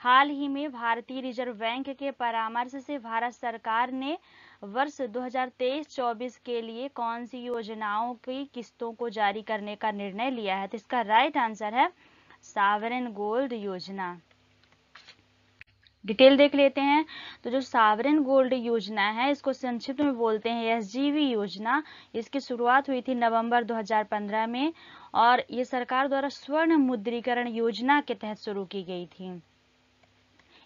हाल ही में भारतीय reserve bank के परामर्श से भारत सरकार ने वर्ष 2023-24 के लिए कौन सी योजनाओं की किस्तों को जारी करने का निर्णय लिया है? तो इसका राइट आंसर है सॉवरेन गोल्ड योजना। डिटेल देख लेते हैं। तो जो सॉवरेन गोल्ड योजना है, इसको संक्षिप्त में बोलते हैं एसजीवी योजना। इसकी शुरुआत हुई थी नवंबर 2015 में और ये सरकार द्वारा स्वर्ण मुद्रीकरण योजना के तहत शुरू की गई थी।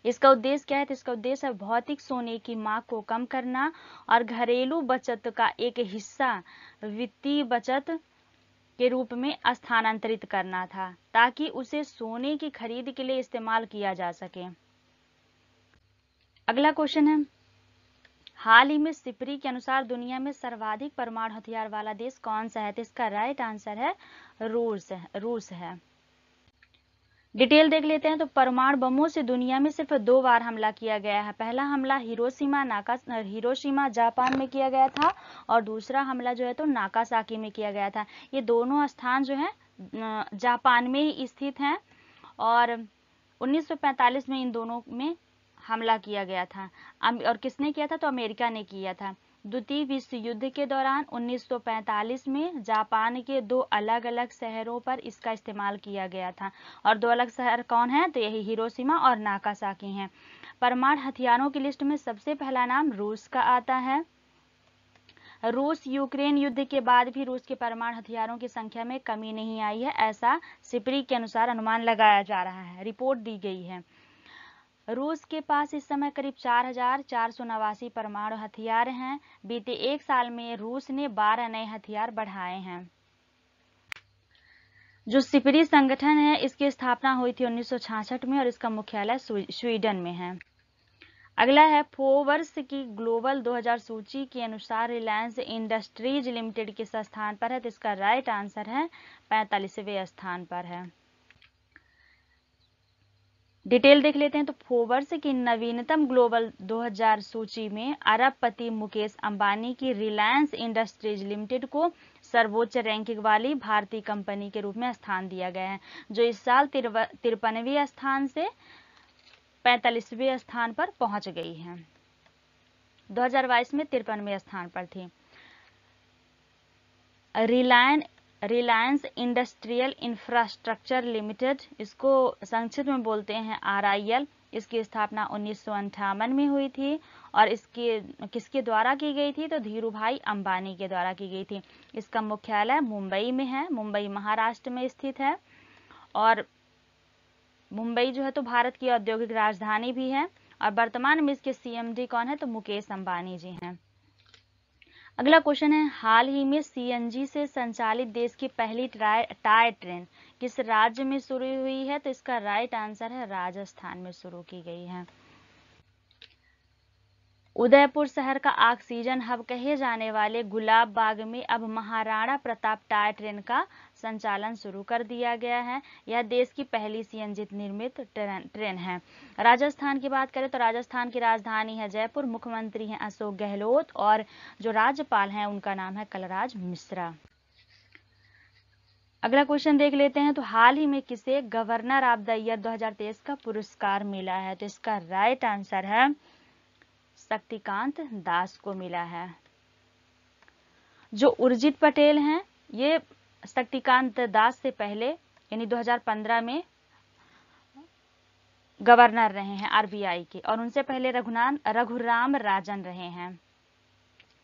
इसका उद्देश्य क्या है? तो इसका उद्देश्य है भौतिक सोने की मांग को कम करना और घरेलू बचत का एक हिस्सा वित्तीय बचत के रूप में स्थानांतरित करना था, ताकि उसे सोने की खरीद के लिए इस्तेमाल किया जा सके। अगला क्वेश्चन है, हाल ही में सिपरी के अनुसार दुनिया में सर्वाधिक परमाणु हथियार वाला देश कौन सा है? तो इसका राइट आंसर है रूस है। डिटेल देख लेते हैं। तो परमाणु बमों से दुनिया में सिर्फ 2 बार हमला किया गया है। पहला हमला हिरोशिमा जापान में किया गया था और दूसरा हमला जो है तो नागासाकी में किया गया था। ये दोनों स्थान जो है जापान में ही स्थित हैं और 1945 में इन दोनों में हमला किया गया था। और किसने किया था? तो अमेरिका ने किया था। द्वितीय विश्व युद्ध के दौरान 1945 में जापान के 2 अलग अलग शहरों पर इसका इस्तेमाल किया गया था और 2 अलग शहर कौन है? तो यही हिरोशिमा और नागासाकी हैं। परमाणु हथियारों की लिस्ट में सबसे पहला नाम रूस का आता है। रूस यूक्रेन युद्ध के बाद भी रूस के परमाणु हथियारों की संख्या में कमी नहीं आई है, ऐसा सिपरी के अनुसार अनुमान लगाया जा रहा है, रिपोर्ट दी गई है। रूस के पास इस समय करीब 4,489 परमाणु हथियार हैं। बीते 1 साल में रूस ने 12 नए हथियार बढ़ाए हैं। जो सिपरी संगठन है, इसकी स्थापना हुई थी 1966 में और इसका मुख्यालय स्वीडन में है। अगला है, फोर्ब्स की ग्लोबल 2000 सूची के अनुसार रिलायंस इंडस्ट्रीज लिमिटेड किस स्थान पर है? तो इसका राइट आंसर है 45वें स्थान पर है। डिटेल देख लेते हैं। तो फोर्ब्स की नवीनतम ग्लोबल 2000 सूची में अरबपति मुकेश अंबानी की रिलायंस इंडस्ट्रीज लिमिटेड को सर्वोच्च रैंकिंग वाली भारतीय कंपनी के रूप में स्थान दिया गया है, जो इस साल 53वें स्थान से 45वें स्थान पर पहुंच गई है। 2022 में 53वें स्थान पर थी। रिलायंस इंडस्ट्रियल इंफ्रास्ट्रक्चर लिमिटेड, इसको संक्षिप्त में बोलते हैं RIL। इसकी स्थापना 1958 में हुई थी और किसके द्वारा की गई थी? तो धीरूभाई अंबानी के द्वारा की गई थी। इसका मुख्यालय मुंबई में है, मुंबई महाराष्ट्र में स्थित है और मुंबई जो है तो भारत की औद्योगिक राजधानी भी है और वर्तमान में इसके CMD कौन है? तो मुकेश अंबानी जी हैं। अगला क्वेश्चन है, हाल ही में CNG से संचालित देश की पहली टॉय ट्रेन किस राज्य में शुरू हुई है? तो इसका राइट आंसर है राजस्थान में शुरू की गई है। उदयपुर शहर का ऑक्सीजन हब कहे जाने वाले गुलाब बाग में अब महाराणा प्रताप टॉय ट्रेन का संचालन शुरू कर दिया गया है। यह देश की पहली CNG निर्मित ट्रेन है। राजस्थान की बात करें तो राजस्थान की राजधानी है जयपुर, मुख्यमंत्री हैं अशोक गहलोत और जो राज्यपाल हैं उनका नाम है कलराज मिश्रा। अगला क्वेश्चन देख लेते हैं। तो हाल ही में किसे गवर्नर ऑफ द ईयर 2023 का पुरस्कार मिला है? तो इसका राइट आंसर है शक्तिकांत दास को मिला है। जो उर्जित पटेल हैं, ये शक्तिकांत दास से पहले यानी 2015 में गवर्नर रहे हैं RBI के और उनसे पहले रघुराम राजन रहे हैं।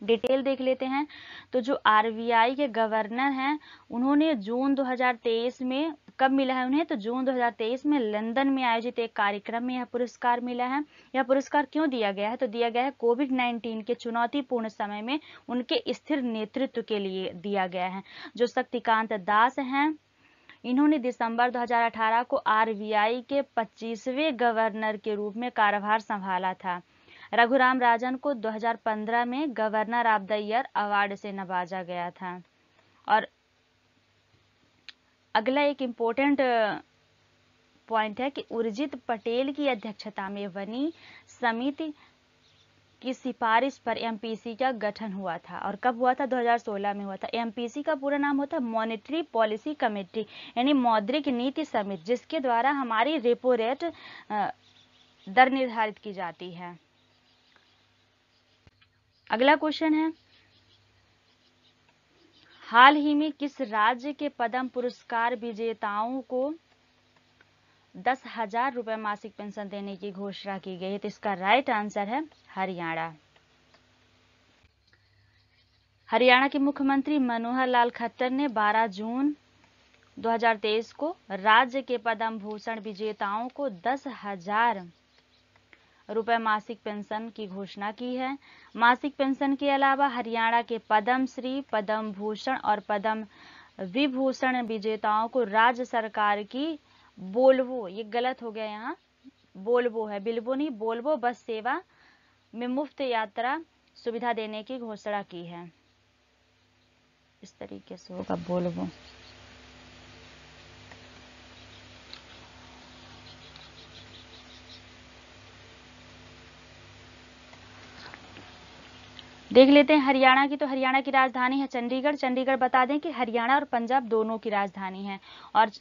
डिटेल देख लेते हैं। तो जो RBI के गवर्नर हैं, उन्होंने जून 2023 में कब मिला है उन्हें? तो जून 2023 में लंदन में आयोजित एक कार्यक्रम में यह पुरस्कार मिला है। यह पुरस्कार क्यों दिया गया है? तो दिया गया है कोविड-19 के चुनौतीपूर्ण समय में उनके स्थिर नेतृत्व के लिए दिया गया है। जो शक्तिकांत दास हैं, इन्होंने दिसंबर 2018 को RBI के 25वें गवर्नर के रूप में कार्यभार संभाला था। रघुराम राजन को 2015 में governor of the year award से नवाजा गया था। और अगला एक इम्पोर्टेंट पॉइंट है कि उर्जित पटेल की अध्यक्षता में बनी समिति की सिफारिश पर MPC का गठन हुआ था। और कब हुआ था? 2016 में हुआ था। MPC का पूरा नाम होता है मॉनेटरी पॉलिसी कमेटी, यानी मौद्रिक नीति समिति, जिसके द्वारा हमारी रेपो रेट दर निर्धारित की जाती है। अगला क्वेश्चन है, हाल ही में किस राज्य के पद्म पुरस्कार विजेताओं को 10,000 रुपए मासिक पेंशन देने की घोषणा की गई है? तो इसका राइट आंसर है हरियाणा। हरियाणा के मुख्यमंत्री मनोहर लाल खट्टर ने 12 जून 2023 को राज्य के पद्म भूषण विजेताओं को 10,000 रुपए मासिक पेंशन की घोषणा की है। मासिक पेंशन के अलावा हरियाणा के पद्म श्री, पद्म भूषण और पद्म विभूषण विजेताओं को राज्य सरकार की बोल्वो, ये गलत हो गया यहाँ, बोल्वो है, बिल्वो नहीं, बोल्वो बस सेवा में मुफ्त यात्रा सुविधा देने की घोषणा की है। इस तरीके से होगा बोल्वो। देख लेते हैं हरियाणा की। तो हरियाणा की राजधानी है चंडीगढ़। चंडीगढ़ बता दें कि हरियाणा और पंजाब दोनों की राजधानी है। और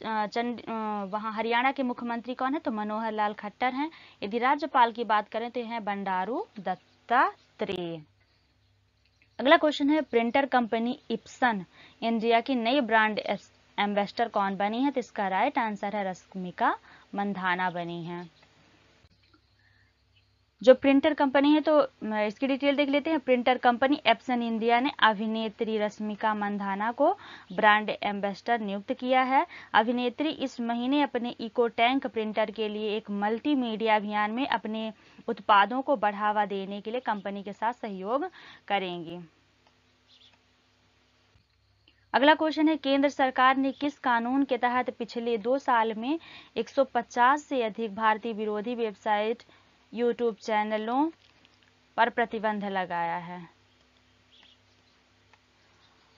वहाँ हरियाणा के मुख्यमंत्री कौन है? तो मनोहर लाल खट्टर हैं। यदि राज्यपाल की बात करें तो यह है बंडारू दत्तात्रेय। अगला क्वेश्चन है, प्रिंटर कंपनी इप्सन इंडिया की नई ब्रांड एम्बेसडर कौन बनी है? तो इसका राइट आंसर है रश्मिका मंधाना बनी है। जो प्रिंटर कंपनी है, तो इसकी डिटेल देख लेते हैं। प्रिंटर कंपनी एप्सन इंडिया ने अभिनेत्री रश्मिका मंधाना को ब्रांड एम्बेसडर नियुक्त किया है। अभिनेत्री इस महीने अपने इको टैंक प्रिंटर के लिए एक मल्टीमीडिया अभियान में अपने उत्पादों को बढ़ावा देने के लिए कंपनी के साथ सहयोग करेंगी। अगला क्वेश्चन है, केंद्र सरकार ने किस कानून के तहत पिछले 2 साल में 150 से अधिक भारतीय विरोधी वेबसाइट यूट्यूब चैनलों पर प्रतिबंध लगाया है?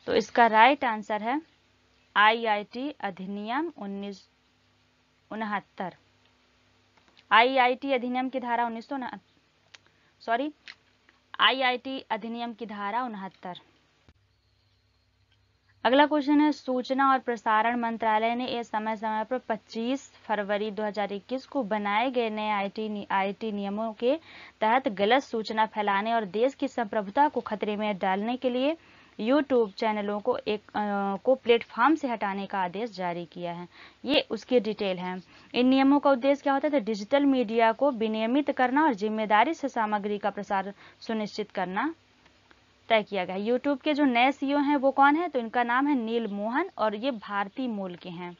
तो इसका राइट आंसर है आईआईटी अधिनियम 1969। आईआईटी अधिनियम की धारा 1969, आईआईटी अधिनियम की धारा 69। अगला क्वेश्चन है, सूचना और प्रसारण मंत्रालय ने यह समय समय पर 25 फरवरी 2021 को बनाए गए नए आईटी नियमों के तहत गलत सूचना फैलाने और देश की संप्रभुता को खतरे में डालने के लिए यूट्यूब चैनलों को प्लेटफॉर्म से हटाने का आदेश जारी किया है। ये उसकी डिटेल है। इन नियमों का उद्देश्य क्या होता है? तो डिजिटल मीडिया को विनियमित करना और जिम्मेदारी से सामग्री का प्रसार सुनिश्चित करना तय किया गया। यूट्यूब के जो नए सीईओ हैं वो कौन है? तो इनका नाम है नील मोहन और ये भारतीय मूल के हैं।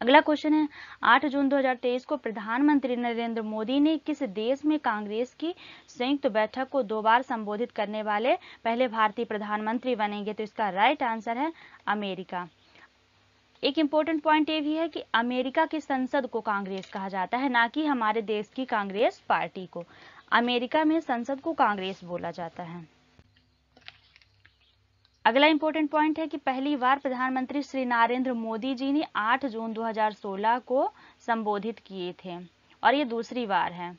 अगला क्वेश्चन है, 8 जून 2023 को प्रधानमंत्री नरेंद्र मोदी ने किस देश में कांग्रेस की संयुक्त बैठक को 2 बार संबोधित करने वाले पहले भारतीय प्रधानमंत्री बनेंगे? तो इसका राइट आंसर है अमेरिका। एक इंपॉर्टेंट पॉइंट ये भी है कि अमेरिका की संसद को कांग्रेस कहा जाता है, ना कि हमारे देश की कांग्रेस पार्टी को। अमेरिका में संसद को कांग्रेस बोला जाता है। अगला इंपॉर्टेंट पॉइंट है कि पहली बार प्रधानमंत्री श्री नरेंद्र मोदी जी ने 8 जून 2016 को संबोधित किए थे और ये दूसरी बार है।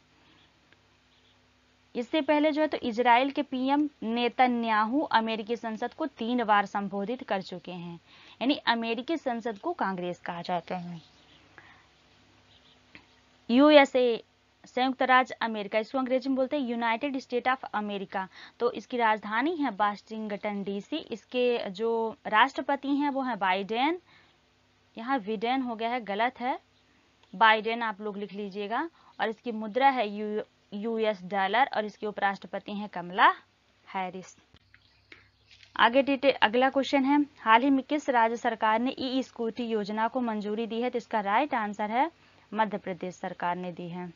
इससे पहले जो है तो इजराइल के पीएम नेतन्याहू अमेरिकी संसद को 3 बार संबोधित कर चुके हैं। यानी अमेरिकी संसद को कांग्रेस कहा जाता है। यूएसए संयुक्त राज्य अमेरिका, इसको अंग्रेजी में बोलते हैं यूनाइटेड स्टेट ऑफ अमेरिका। तो इसकी राजधानी है वाशिंगटन डीसी। इसके जो राष्ट्रपति हैं वो हैं बाइडेन। यहाँ विडेन हो गया है, गलत है, बाइडेन आप लोग लिख लीजिएगा। और इसकी मुद्रा है यूएस डॉलर और इसके उपराष्ट्रपति हैं कमला हैरिस। आगे डिटेल। अगला क्वेश्चन है, हाल ही में किस राज्य सरकार ने ई स्कूटी योजना को मंजूरी दी है? तो इसका राइट आंसर है मध्य प्रदेश सरकार ने दी है।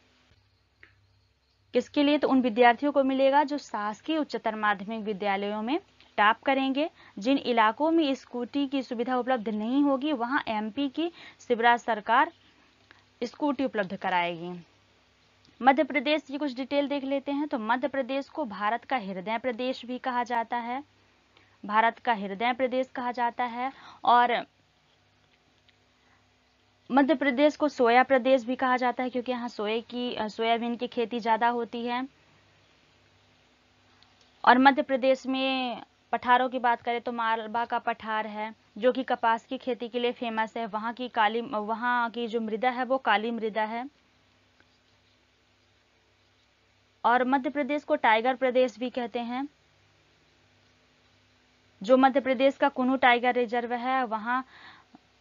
किसके लिए? तो उन विद्यार्थियों को मिलेगा जो शासकीय उच्चतर माध्यमिक विद्यालयों में टॉप करेंगे। जिन इलाकों में स्कूटी की सुविधा उपलब्ध नहीं होगी वहां एमपी की शिवराज सरकार स्कूटी उपलब्ध कराएगी। मध्य प्रदेश की कुछ डिटेल देख लेते हैं। तो मध्य प्रदेश को भारत का हृदय प्रदेश भी कहा जाता है, भारत का हृदय प्रदेश कहा जाता है। और मध्य प्रदेश को सोया प्रदेश भी कहा जाता है क्योंकि यहाँ सोयाबीन की खेती ज्यादा होती है। और मध्य प्रदेश में पठारों की बात करें तो मालवा का पठार है जो कि कपास की खेती के लिए फेमस है। वहाँ की जो मृदा है वो काली मृदा है। और मध्य प्रदेश को टाइगर प्रदेश भी कहते हैं। जो मध्य प्रदेश का कुनू टाइगर रिजर्व है, वहां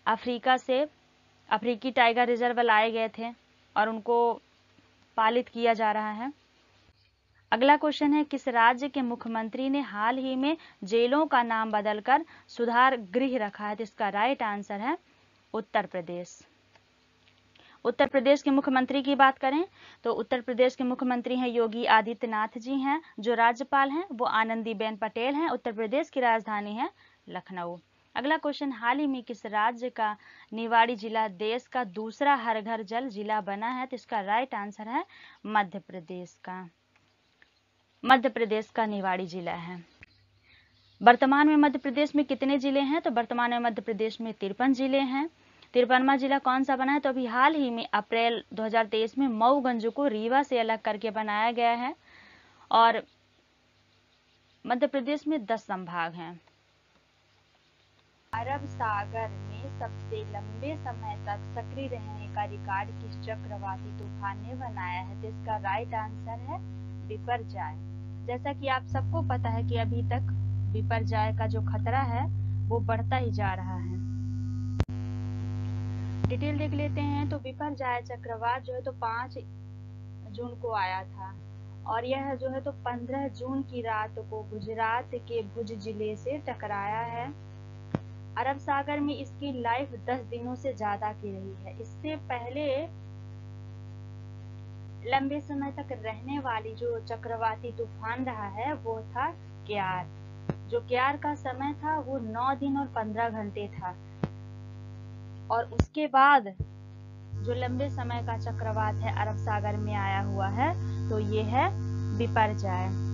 अफ्रीका से अफ्रीकी टाइगर रिजर्व लाए गए थे और उनको पालित किया जा रहा है। अगला क्वेश्चन है, किस राज्य के मुख्यमंत्री ने हाल ही में जेलों का नाम बदलकर सुधार गृह रखा है? तो इसका राइट आंसर है उत्तर प्रदेश। उत्तर प्रदेश के मुख्यमंत्री की बात करें तो उत्तर प्रदेश के मुख्यमंत्री हैं योगी आदित्यनाथ जी हैं। जो राज्यपाल हैं वो आनंदीबेन पटेल हैं। उत्तर प्रदेश की राजधानी है लखनऊ। अगला क्वेश्चन, हाल ही में किस राज्य का निवाड़ी जिला देश का दूसरा हर घर जल जिला बना है? तो इसका राइट आंसर है मध्य प्रदेश का। मध्य प्रदेश का निवाड़ी जिला है। वर्तमान में मध्य प्रदेश में कितने जिले हैं? तो वर्तमान में मध्य प्रदेश में 53 जिले हैं। 53वां जिला कौन सा बना है? तो अभी हाल ही में अप्रैल 2023 में मऊगंज को रीवा से अलग करके बनाया गया है। और मध्य प्रदेश में 10 संभाग हैं। अरब सागर में सबसे लंबे समय तक सक्रिय रहने का रिकॉर्ड किस चक्रवाती तूफान ने बनाया है? तो इसका राइट आंसर है बिपरजॉय। जैसा कि आप सबको पता है कि अभी तक बिपरजॉय का जो खतरा है वो बढ़ता ही जा रहा है। डिटेल देख लेते हैं। तो बिपरजॉय चक्रवात जो है तो 5 जून को आया था और यह जो है तो 15 जून की रात को गुजरात के भुज जिले से टकराया है। अरब सागर में इसकी लाइफ 10 दिनों से ज्यादा की रही है। इससे पहले लंबे समय तक रहने वाली जो चक्रवाती तूफान रहा है वो था क्यार। जो क्यार का समय था वो 9 दिन और 15 घंटे था। और उसके बाद जो लंबे समय का चक्रवात है अरब सागर में आया हुआ है तो ये है बिपरजॉय।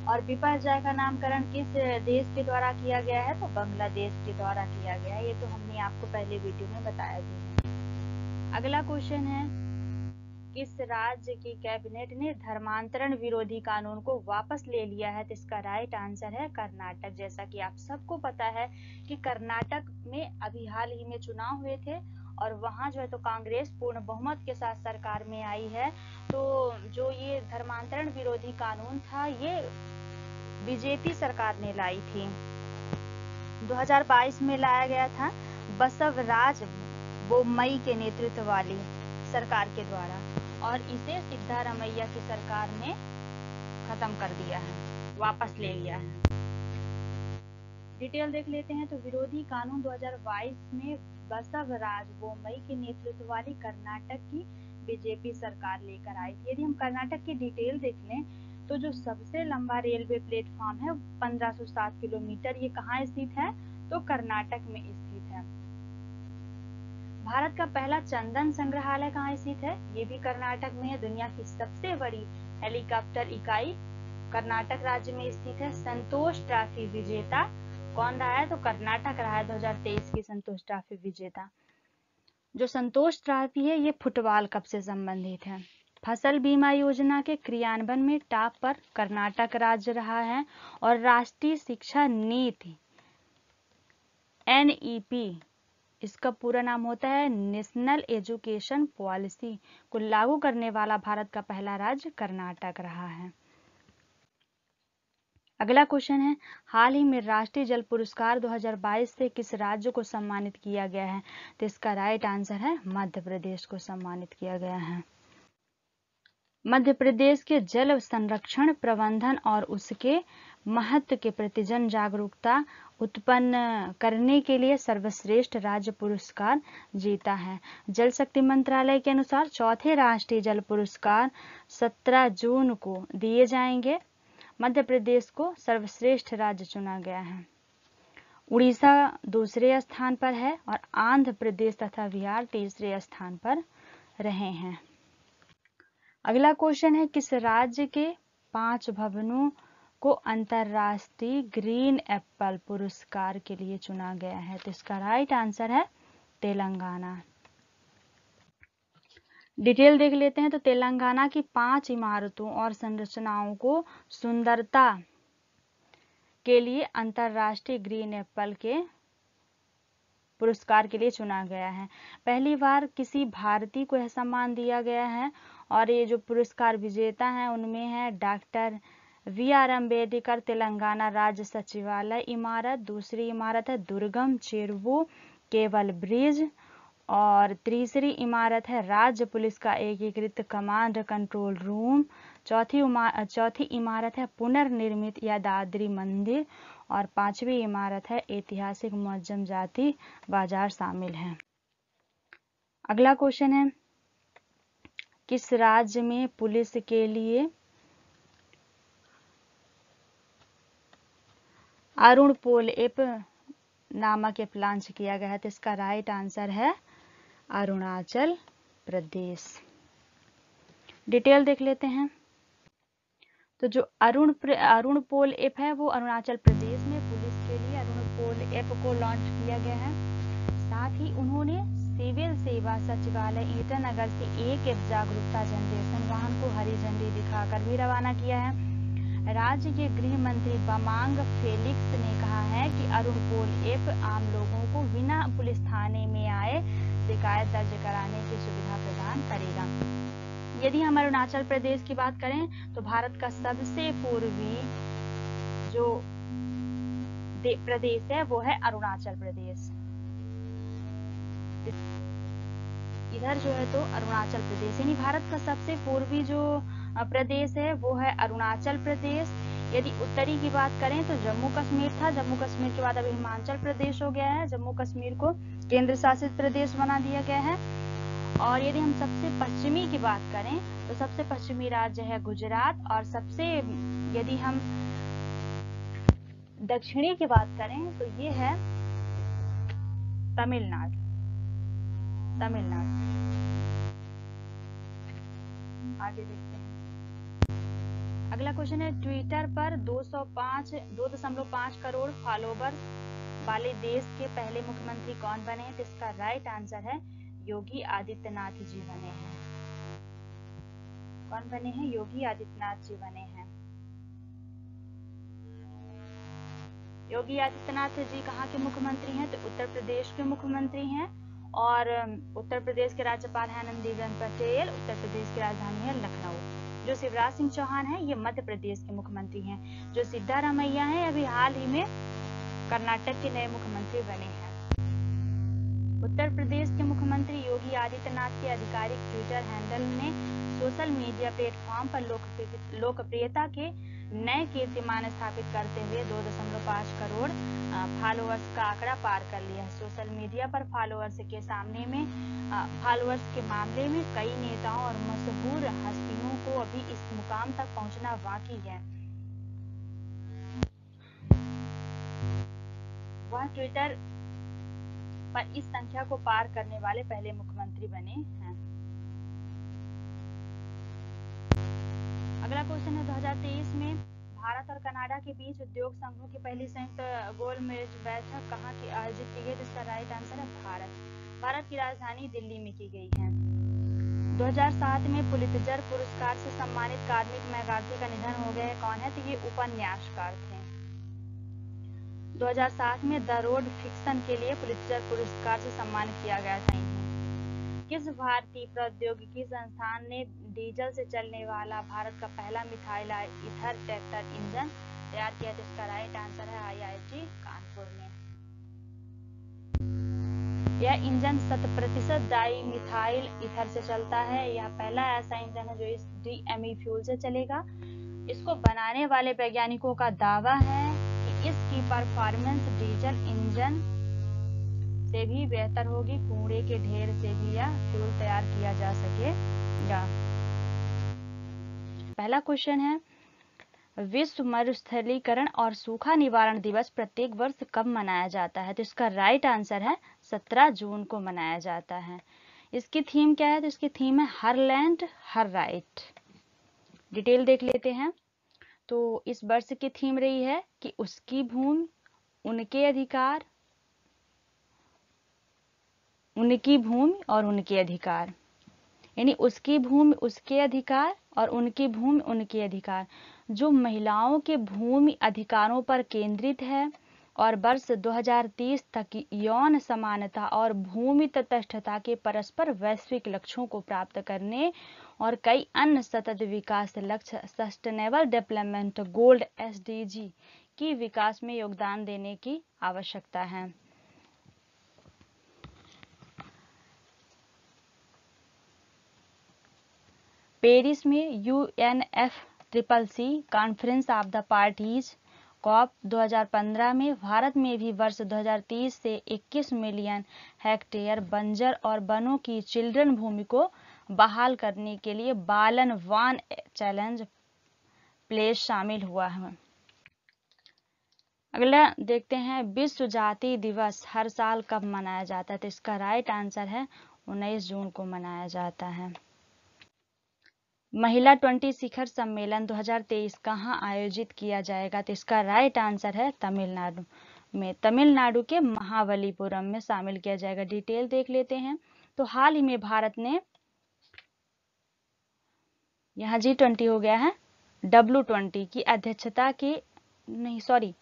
और बिपरजॉय का नामकरण किस देश के द्वारा किया गया है? तो बांग्लादेश के द्वारा किया गया है। ये तो हमने आपको पहले वीडियो में बताया भी है। अगला क्वेश्चन है, किस राज्य की कैबिनेट ने धर्मांतरण विरोधी कानून को वापस ले लिया है? तो इसका राइट आंसर है कर्नाटक। जैसा कि आप सबको पता है कि कर्नाटक में अभी हाल ही में चुनाव हुए थे और वहां जो है तो कांग्रेस पूर्ण बहुमत के साथ सरकार में आई है। तो जो ये धर्मांतरण विरोधी कानून था ये बीजेपी सरकार ने लाई थी। 2022 में लाया गया था बसवराज बोम्मई के नेतृत्व वाली सरकार के द्वारा और इसे सिद्धारमैया की सरकार ने खत्म कर दिया है, वापस ले लिया है। डिटेल देख लेते हैं। तो विरोधी कानून 2022 में बसवराज बोम्मई के नेतृत्व वाली कर्नाटक की बीजेपी सरकार लेकर आई थी। यदि हम कर्नाटक की डिटेल देख लें तो जो सबसे लंबा रेलवे प्लेटफॉर्म है 1507 किलोमीटर, ये कहाँ स्थित है? तो कर्नाटक में स्थित है। भारत का पहला चंदन संग्रहालय कहाँ स्थित है? ये भी कर्नाटक में है। दुनिया की सबसे बड़ी हेलीकॉप्टर इकाई कर्नाटक राज्य में स्थित है। संतोष ट्रॉफी विजेता कौन रहा है? तो कर्नाटक रहा है 2023 की संतोष ट्रॉफी विजेता। जो संतोष ट्रॉफी है ये फुटबॉल कप से संबंधित है। फसल बीमा योजना के क्रियान्वयन में टॉप पर कर्नाटक राज्य रहा है और राष्ट्रीय शिक्षा नीति NEP इसका पूरा नाम होता है नेशनल एजुकेशन पॉलिसी को लागू करने वाला भारत का पहला राज्य कर्नाटक रहा है। अगला क्वेश्चन है, हाल ही में राष्ट्रीय जल पुरस्कार 2022 से किस राज्य को सम्मानित किया गया है? तो इसका राइट आंसर है मध्य प्रदेश को सम्मानित किया गया है। मध्य प्रदेश के जल संरक्षण प्रबंधन और उसके महत्व के प्रति जन जागरूकता उत्पन्न करने के लिए सर्वश्रेष्ठ राज्य पुरस्कार जीता है। जल शक्ति मंत्रालय के अनुसार चौथे राष्ट्रीय जल पुरस्कार 17 जून को दिए जाएंगे। मध्य प्रदेश को सर्वश्रेष्ठ राज्य चुना गया है। उड़ीसा दूसरे स्थान पर है और आंध्र प्रदेश तथा बिहार तीसरे स्थान पर रहे हैं। अगला क्वेश्चन है, किस राज्य के 5 भवनों को अंतरराष्ट्रीय ग्रीन एप्पल पुरस्कार के लिए चुना गया है? तो इसका राइट आंसर है तेलंगाना। डिटेल देख लेते हैं। तो तेलंगाना की 5 इमारतों और संरचनाओं को सुंदरता के लिए अंतरराष्ट्रीय ग्रीन एप्पल के पुरस्कार के लिए चुना गया है। पहली बार किसी भारतीय को यह सम्मान दिया गया है और ये जो पुरस्कार विजेता हैं उनमें है डॉक्टर VR अम्बेडकर तेलंगाना राज्य सचिवालय इमारत, दूसरी इमारत है दुर्गम चेरुवु केबल ब्रिज और तीसरी इमारत है राज्य पुलिस का एकीकृत कमांड कंट्रोल रूम, चौथी इमारत है पुनर्निर्मित यादाद्री मंदिर और पांचवी इमारत है ऐतिहासिक मुअज्जम जाति बाजार शामिल है। अगला क्वेश्चन है किस राज्य में पुलिस के लिए अरुण पोल ऐप नामक ऐप लॉन्च किया गया है? तो इसका राइट आंसर है अरुणाचल प्रदेश। डिटेल देख लेते हैं। तो जो अरुण पोल ऐप है वो अरुणाचल प्रदेश में पुलिस के लिए अरुण पोल ऐप को लॉन्च किया गया है। साथ ही उन्होंने सिविल सेवा सचिवालय ईटानगर से एक ऐप जागरूकता जनरेशन वाहन को हरी झंडी दिखाकर भी रवाना किया है। राज्य के गृह मंत्री बामांग फेलिक्स ने कहा है कि अरुण पोल ऐप आम लोगों को बिना पुलिस थाने में आए शिकायत दर्ज कराने की सुविधा प्रदान करेगा। यदि हम अरुणाचल प्रदेश की बात करें तो भारत का सबसे पूर्वी जो प्रदेश है वो है अरुणाचल प्रदेश। इधर जो है तो अरुणाचल प्रदेश यानी भारत का सबसे पूर्वी जो प्रदेश है वो है अरुणाचल प्रदेश। यदि उत्तरी की बात करें तो जम्मू कश्मीर था, जम्मू कश्मीर के बाद अभी हिमाचल प्रदेश हो गया है, जम्मू कश्मीर को केंद्र शासित प्रदेश बना दिया गया है। और यदि हम सबसे पश्चिमी की बात करें तो सबसे पश्चिमी राज्य है गुजरात और सबसे यदि हम दक्षिणी की बात करें तो ये है तमिलनाडु। आगे देखते हैं। अगला क्वेश्चन है ट्विटर पर 2.5 करोड़ फॉलोवर वाले देश के पहले मुख्यमंत्री कौन बने हैं? तो इसका राइट आंसर है योगी आदित्यनाथ जी बने हैं। कौन बने हैं? योगी आदित्यनाथ जी बने हैं। योगी आदित्यनाथ जी कहाँ के मुख्यमंत्री हैं? तो उत्तर प्रदेश के मुख्यमंत्री हैं और उत्तर प्रदेश के राज्यपाल हैं आनंदीबेन पटेल। उत्तर प्रदेश की राजधानी है लखनऊ। जो शिवराज सिंह चौहान है ये मध्य प्रदेश के मुख्यमंत्री हैं। जो सिद्धारमैया हैं अभी हाल ही में कर्नाटक के नए मुख्यमंत्री बने हैं। उत्तर प्रदेश के मुख्यमंत्री योगी आदित्यनाथ के आधिकारिक ट्विटर हैंडल ने सोशल मीडिया प्लेटफॉर्म पर लोकप्रियता के नए कीर्तिमान स्थापित करते हुए 2.5 करोड़ फॉलोअर्स का आंकड़ा पार कर लिया है। सोशल मीडिया पर फॉलोअर्स के मामले में कई नेताओं और मशहूर हस्तियों को अभी इस मुकाम तक पहुंचना बाकी है। वह ट्विटर पर इस संख्या को पार करने वाले पहले मुख्यमंत्री बने हैं। अगला क्वेश्चन है 2023 में भारत और कनाडा के बीच उद्योग संघों की पहली संयुक्त गोलमेज बैठक कहाँ की आयोजित की गई? इसका राइट आंसर है भारत की राजधानी दिल्ली में की गई है। 2007 में पुलित्जर पुरस्कार से सम्मानित कार्मिक मैकार्थी का निधन हो गया है। कौन है? तो ये उपन्यासकार थे। 2007 में द रोड फिक्शन के लिए पुलित्जर पुरस्कार से सम्मानित किया गया था। किस भारतीय प्रौद्योगिकी संस्थान ने डीजल से चलने वाला भारत का पहला मिथाइल ईथर ट्रैक्टर इंजन तैयार किया? तो इसका राइट आंसर है IIT कानपुर में। यह इंजन 100% डाई मिथाइल ईथर से चलता है। यह पहला ऐसा इंजन है जो इस DME फ्यूल से चलेगा। इसको बनाने वाले वैज्ञानिकों का दावा है कि इसकी परफॉर्मेंस डीजल इंजन से भी बेहतर होगी। कूड़े के ढेर से भी यह फ्यूल तैयार किया जा सकेगा। पहला क्वेश्चन है विश्व मरुस्थलीकरण और सूखा निवारण दिवस प्रत्येक वर्ष कब मनाया जाता है? तो इसका राइट आंसर है 17 जून को मनाया जाता है। इसकी थीम क्या है? तो इसकी थीम है हर लैंड हर राइट। डिटेल देख लेते हैं। तो इस वर्ष की थीम रही है कि उसकी भूमि उनके अधिकार, उनकी भूमि और उनके अधिकार, यानी उसकी भूमि उसके अधिकार और उनकी भूमि उनके अधिकार। जो महिलाओं के भूमि अधिकारों पर केंद्रित है और वर्ष 2030 तक यौन समानता और भूमि तटस्थता के परस्पर वैश्विक लक्ष्यों को प्राप्त करने और कई अन्य सतत विकास लक्ष्य सस्टेनेबल डेवलपमेंट गोल SDG की विकास में योगदान देने की आवश्यकता है। पेरिस में UNFCCC conference of the parties COP 2015 में भारत में भी वर्ष 2030 से 21 मिलियन हेक्टेयर बंजर और वनों की चिल्ड्रन भूमि को बहाल करने के लिए बालन वान चैलेंज प्लेस शामिल हुआ है। अगला देखते हैं, विश्व जाति दिवस हर साल कब मनाया जाता है? तो इसका राइट आंसर है 19 जून को मनाया जाता है। महिला 20 शिखर सम्मेलन 2023 कहाँ आयोजित किया जाएगा? तो इसका राइट आंसर है तमिलनाडु में, तमिलनाडु के महाबलीपुरम में शामिल किया जाएगा। डिटेल देख लेते हैं। तो हाल ही में भारत ने, यहाँ G20 हो गया है, W20 की अध्यक्षता की, नहीं सॉरी,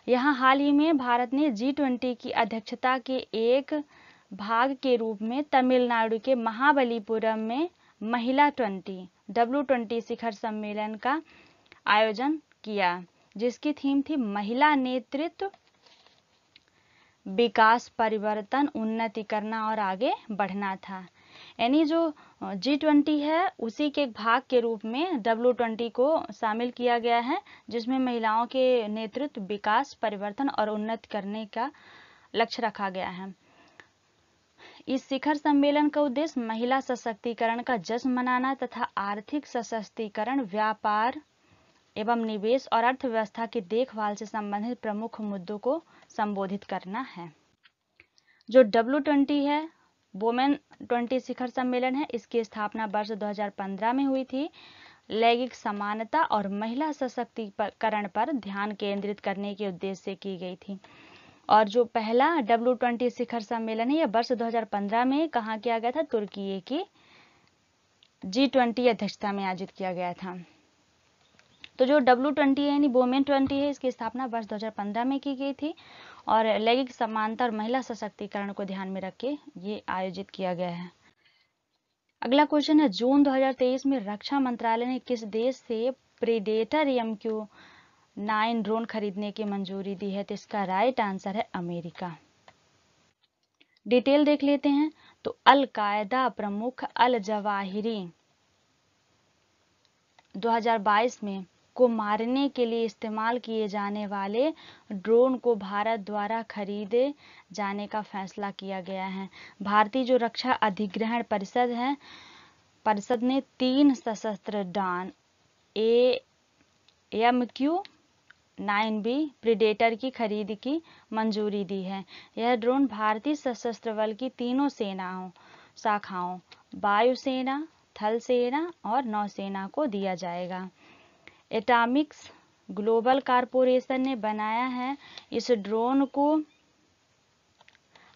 यहाँ हाल ही में भारत ने G20 की अध्यक्षता के एक भाग के रूप में तमिलनाडु के महाबलीपुरम में महिला 20 W20 शिखर सम्मेलन का आयोजन किया, जिसकी थीम थी महिला नेतृत्व, विकास, परिवर्तन, उन्नति करना और आगे बढ़ना था। यानी जो G20 है उसी के एक भाग के रूप में W20 को शामिल किया गया है, जिसमें महिलाओं के नेतृत्व, विकास, परिवर्तन और उन्नति करने का लक्ष्य रखा गया है। इस शिखर सम्मेलन का उद्देश्य महिला सशक्तिकरण का जश्न मनाना तथा आर्थिक सशक्तिकरण, व्यापार एवं निवेश और अर्थव्यवस्था की देखभाल से संबंधित प्रमुख मुद्दों को संबोधित करना है। जो W20 है, वुमेन 20 शिखर सम्मेलन है, इसकी स्थापना वर्ष 2015 में हुई थी। लैंगिक समानता और महिला सशक्तिकरण पर ध्यान केंद्रित करने के उद्देश्य से की गई थी। और जो पहला W20 शिखर सम्मेलन है, यह वर्ष 2015 में कहाँ किया गया था? तुर्की की G20 अध्यक्षता में आयोजित किया गया था। तो जो W20 है यानी वुमेन 20 है, इसकी स्थापना वर्ष 2015 में की गई थी और लैंगिक समानता और महिला सशक्तिकरण को ध्यान में रख के ये आयोजित किया गया है। अगला क्वेश्चन है, जून 2023 में रक्षा मंत्रालय ने किस देश से प्रेडेटर MQ-9 ड्रोन खरीदने की मंजूरी दी है? तो इसका राइट आंसर है अमेरिका। डिटेल देख लेते हैं। तो अल कायदा प्रमुख अल जवाहिरी 2022 में को मारने के लिए इस्तेमाल किए जाने वाले ड्रोन को भारत द्वारा खरीदे जाने का फैसला किया गया है। भारतीय जो रक्षा अधिग्रहण परिषद है, परिषद ने 3 सशस्त्र ड्रोन MQ-9B प्रेडेटर की खरीद की मंजूरी दी है। यह ड्रोन भारतीय सशस्त्र बल की तीनों सेनाओं शाखाओं वायुसेना, थल सेना और नौसेना को दिया जाएगा। एटॉमिक्स ग्लोबल कॉरपोरेशन ने बनाया है। इस ड्रोन को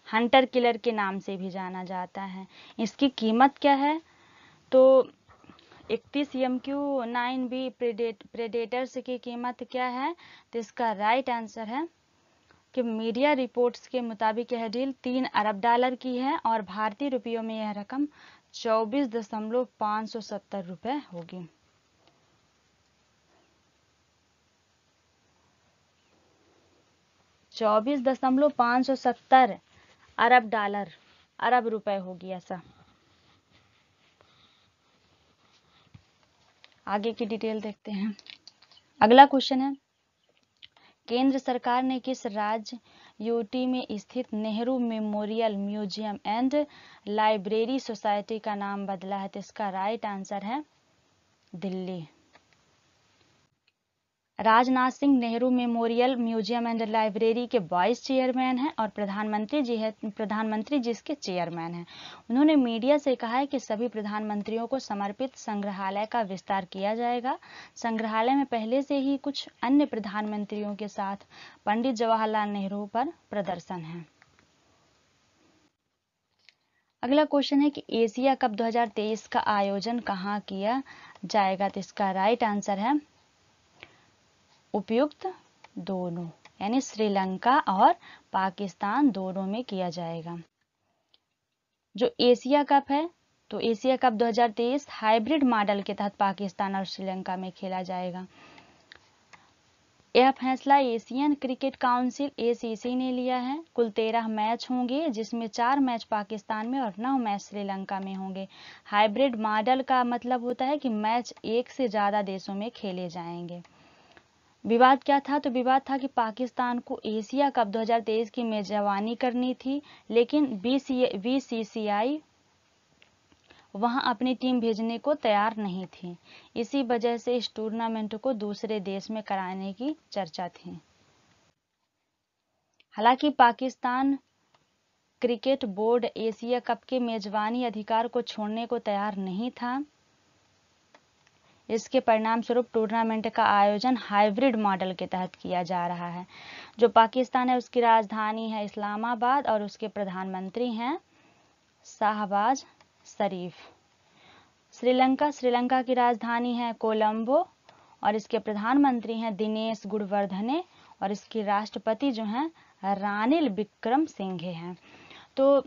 हंटर किलर के नाम से भी जाना जाता है। इसकी कीमत क्या है? तो 31 MQ-9B प्रेडेटर्स की कीमत क्या है? तो इसका राइट आंसर है कि मीडिया रिपोर्ट्स के मुताबिक यह डील $3 अरब की है और भारतीय रुपयों में यह रकम 24,570 रुपए होगी। 24,570 अरब रुपए होगी ऐसा। आगे की डिटेल देखते हैं। अगला क्वेश्चन है, केंद्र सरकार ने किस राज्य यूटी में स्थित Nehru memorial museum and library society का नाम बदला है? तो इसका राइट आंसर है Delhi. Rajnath Singh Nehru memorial museum and library के वाइस चेयरमैन हैं और प्रधानमंत्री जिसके चेयरमैन हैं। उन्होंने मीडिया से कहा है कि सभी प्रधानमंत्रियों को समर्पित संग्रहालय का विस्तार किया जाएगा। संग्रहालय में पहले से ही कुछ अन्य प्रधानमंत्रियों के साथ पंडित जवाहरलाल नेहरू पर प्रदर्शन है। अगला क्वेश्चन है कि एशिया कप 2023 का आयोजन कहाँ किया जाएगा? तो इसका राइट आंसर है उपयुक्त दोनों, यानी श्रीलंका और पाकिस्तान दोनों में किया जाएगा। जो एशिया कप है तो एशिया कप 2023 हाइब्रिड मॉडल के तहत पाकिस्तान और श्रीलंका में खेला जाएगा। यह फैसला एशियन क्रिकेट काउंसिल ACC ने लिया है। कुल 13 मैच होंगे, जिसमें 4 मैच पाकिस्तान में और 9 मैच श्रीलंका में होंगे। हाइब्रिड मॉडल का मतलब होता है कि मैच एक से ज्यादा देशों में खेले जाएंगे। विवाद क्या था? तो विवाद था कि पाकिस्तान को एशिया कप 2023 की मेजबानी करनी थी, लेकिन BCCI वहां अपनी टीम भेजने को तैयार नहीं थी। इसी वजह से इस टूर्नामेंट को दूसरे देश में कराने की चर्चा थी। हालांकि Pakistan cricket board Asia cup के मेजबानी अधिकार को छोड़ने को तैयार नहीं था। इसके परिणाम स्वरूप टूर्नामेंट का आयोजन हाइब्रिड मॉडल के तहत किया जा रहा है। जो पाकिस्तान है उसकी राजधानी है इस्लामाबाद और उसके प्रधानमंत्री हैं शाहबाज शरीफ। श्रीलंका की राजधानी है कोलंबो और इसके प्रधानमंत्री हैं दिनेश गुणवर्धने और इसके राष्ट्रपति जो हैं रानिल विक्रमसिंघे हैं। तो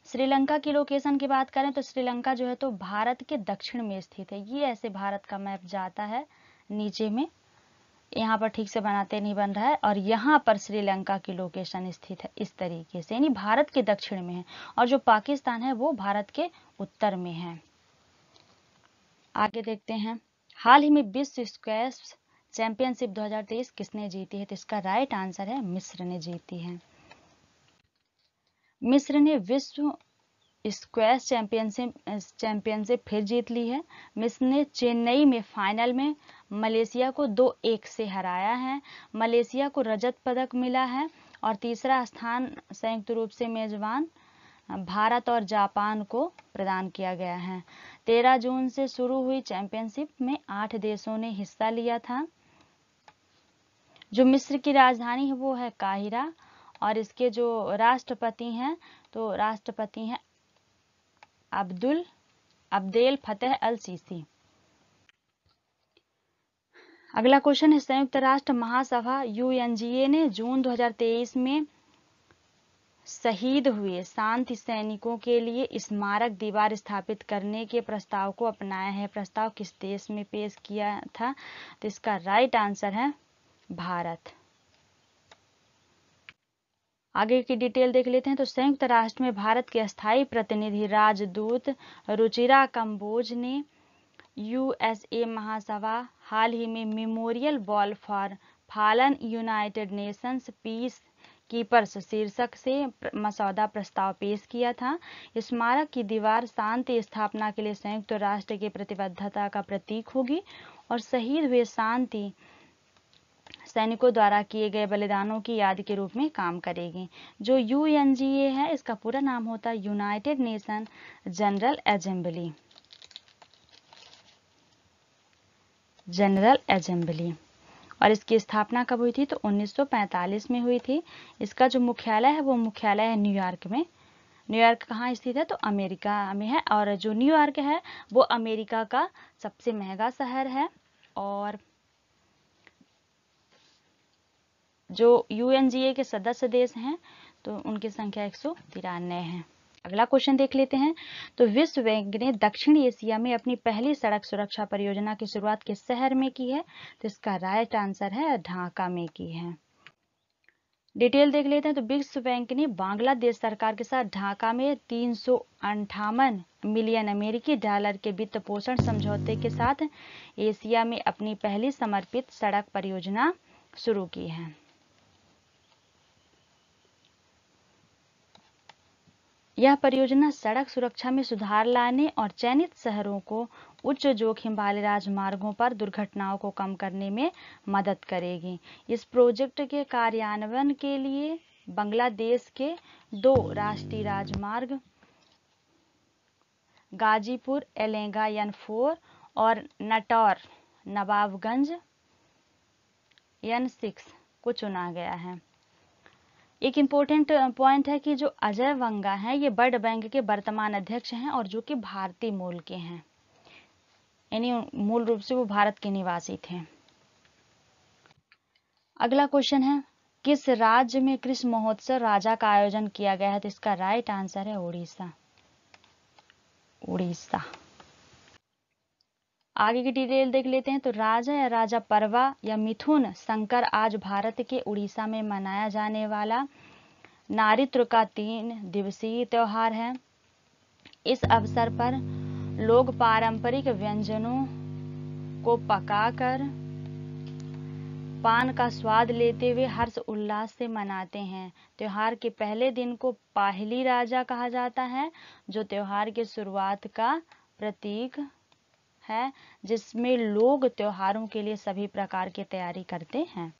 श्रीलंका की लोकेशन की बात करें तो श्रीलंका जो है तो भारत के दक्षिण में स्थित है। ये ऐसे भारत का मैप जाता है नीचे में, यहाँ पर ठीक से बनाते नहीं बन रहा है, और यहाँ पर श्रीलंका की लोकेशन स्थित है इस तरीके से, यानी भारत के दक्षिण में है, और जो पाकिस्तान है वो भारत के उत्तर में है। आगे देखते हैं, हाल ही में विश्व स्क्वैश चैंपियनशिप 2023 किसने जीती है? तो इसका राइट आंसर है मिस्र ने जीती है। मिस्र ने विश्व स्क्वैश चैंपियनशिप फिर जीत ली है। मिस्र ने चेन्नई में फाइनल में मलेशिया को 2-1 से हराया है। मलेशिया को रजत पदक मिला है और तीसरा स्थान संयुक्त रूप से मेजबान भारत और जापान को प्रदान किया गया है। 13 जून से शुरू हुई चैंपियनशिप में 8 देशों ने हिस्सा लिया था। जो मिस्र की राजधानी है वो है काहिरा और इसके जो राष्ट्रपति हैं तो राष्ट्रपति हैं अब्देल फतेह अल सीसी। अगला क्वेश्चन है, संयुक्त राष्ट्र महासभा UNGA ने जून 2023 में शहीद हुए शांति सैनिकों के लिए स्मारक दीवार स्थापित करने के प्रस्ताव को अपनाया है। प्रस्ताव किस देश में पेश किया था? तो इसका राइट आंसर है भारत। आगे की डिटेल देख लेते हैं। तो संयुक्त राष्ट्र में भारत के अस्थायी प्रतिनिधि राजदूत रुचिरा कंबोज ने USA महासभा हाल ही में memorial wall for fallen United Nations peace keepers शीर्षक से मसौदा प्रस्ताव पेश किया था। स्मारक की दीवार शांति स्थापना के लिए संयुक्त राष्ट्र की प्रतिबद्धता का प्रतीक होगी और शहीद हुए शांति सैनिकों द्वारा किए गए बलिदानों की याद के रूप में काम करेगी। जो UNGA है इसका पूरा नाम होता है यूनाइटेड नेशन जनरल असेंबली और इसकी स्थापना कब हुई थी? तो 1945 में हुई थी। इसका जो मुख्यालय है वो मुख्यालय है न्यूयॉर्क में। न्यूयॉर्क कहाँ स्थित है? तो अमेरिका में है और जो न्यूयॉर्क है वो अमेरिका का सबसे महंगा शहर है और जो UNGA के सदस्य देश हैं तो उनकी संख्या 193 है। अगला क्वेश्चन देख लेते हैं। तो विश्व बैंक ने दक्षिण एशिया में अपनी पहली सड़क सुरक्षा परियोजना की शुरुआत किस शहर में की है? तो इसका राइट आंसर है ढाका में की है। डिटेल देख लेते हैं। तो विश्व बैंक ने बांग्लादेश सरकार के साथ ढाका में 358 मिलियन अमेरिकी डॉलर के वित्त पोषण समझौते के साथ एशिया में अपनी पहली समर्पित सड़क परियोजना शुरू की है। यह परियोजना सड़क सुरक्षा में सुधार लाने और चयनित शहरों को उच्च जोखिम वाले राजमार्गों पर दुर्घटनाओं को कम करने में मदद करेगी। इस प्रोजेक्ट के कार्यान्वयन के लिए बांग्लादेश के 2 राष्ट्रीय राजमार्ग गाजीपुर एलेंगा N4 और नटौर नवाबगंज N6 को चुना गया है। एक इम्पोर्टेंट पॉइंट है कि जो अजय वंगा हैं ये वर्ल्ड बैंक के वर्तमान अध्यक्ष हैं और जो कि भारतीय मूल के हैं, यानी मूल रूप से वो भारत के निवासी थे। अगला क्वेश्चन है, किस राज्य में कृष्ण महोत्सव राजा का आयोजन किया गया है? तो इसका राइट आंसर है उड़ीसा। उड़ीसा। आगे की डिटेल देख लेते हैं। तो राजा या राजा परवा या मिथुन संकर आज भारत के उड़ीसा में मनाया जाने वाला नारित्र का 3 दिवसीय त्योहार है। इस अवसर पर लोग पारंपरिक व्यंजनों को पकाकर पान का स्वाद लेते हुए हर्ष उल्लास से मनाते हैं। त्योहार के पहले दिन को पाहली राजा कहा जाता है, जो त्योहार की शुरुआत का प्रतीक है, जिसमें लोग त्योहारों के लिए सभी प्रकार की तैयारी करते हैं।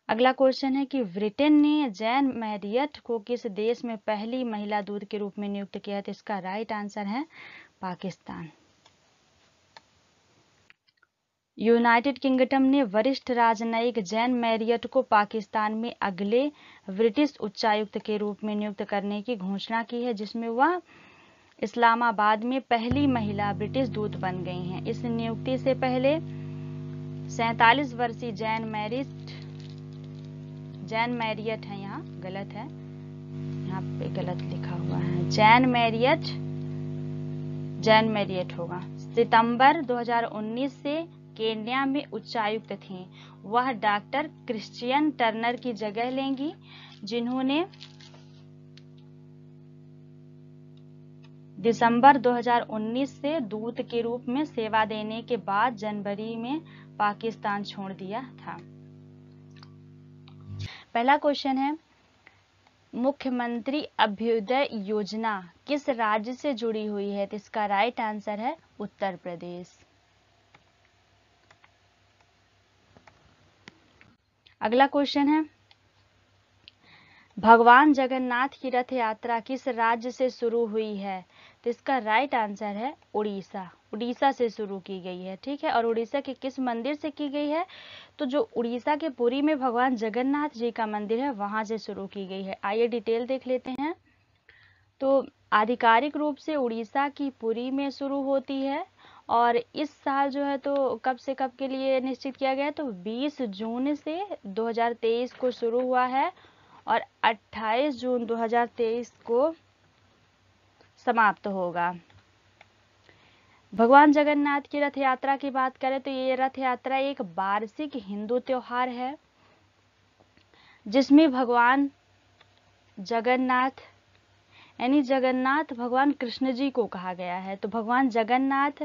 अगला क्वेश्चन है कि ब्रिटेन ने जैन मैरियट को किस देश में पहली महिला दूत के रूप में नियुक्त किया? तो इसका राइट आंसर है पाकिस्तान। यूनाइटेड किंगडम ने वरिष्ठ राजनयिक जैन मैरियट को पाकिस्तान में अगले ब्रिटिश उच्चायुक्त के रूप में नियुक्त करने की घोषणा की है, जिसमें वह इस्लामाबाद में पहली महिला ब्रिटिश दूत बन गई हैं। इस नियुक्ति से पहले 47 वर्षीय जैन मैरियट है, यहाँ गलत है, यहाँ पे गलत लिखा हुआ है, जैन मैरियट होगा। सितंबर 2019 से केन्या में उच्चायुक्त थीं। वह डॉक्टर क्रिश्चियन टर्नर की जगह लेंगी, जिन्होंने दिसंबर 2019 से दूत के रूप में सेवा देने के बाद जनवरी में पाकिस्तान छोड़ दिया था। पहला क्वेश्चन है, मुख्यमंत्री अभ्युदय योजना किस राज्य से जुड़ी हुई है? तो इसका राइट आंसर है उत्तर प्रदेश। अगला क्वेश्चन है, भगवान जगन्नाथ की रथ यात्रा किस राज्य से शुरू हुई है? तो इसका राइट आंसर है उड़ीसा। उड़ीसा से शुरू की गई है, ठीक है। और उड़ीसा के किस मंदिर से की गई है? तो जो उड़ीसा के पुरी में भगवान जगन्नाथ जी का मंदिर है, वहां से शुरू की गई है। आइए डिटेल देख लेते हैं। तो आधिकारिक रूप से उड़ीसा की पुरी में शुरू होती है, और इस साल जो है तो कब से कब के लिए निश्चित किया गया है? तो 20 जून से 2023 को शुरू हुआ है और 28 जून 2023 को समाप्त होगा। भगवान जगन्नाथ की रथ यात्रा की बात करें तो ये रथ यात्रा एक वार्षिक हिंदू त्योहार है, जिसमें भगवान जगन्नाथ यानी जगन्नाथ भगवान कृष्ण जी को कहा गया है। तो भगवान जगन्नाथ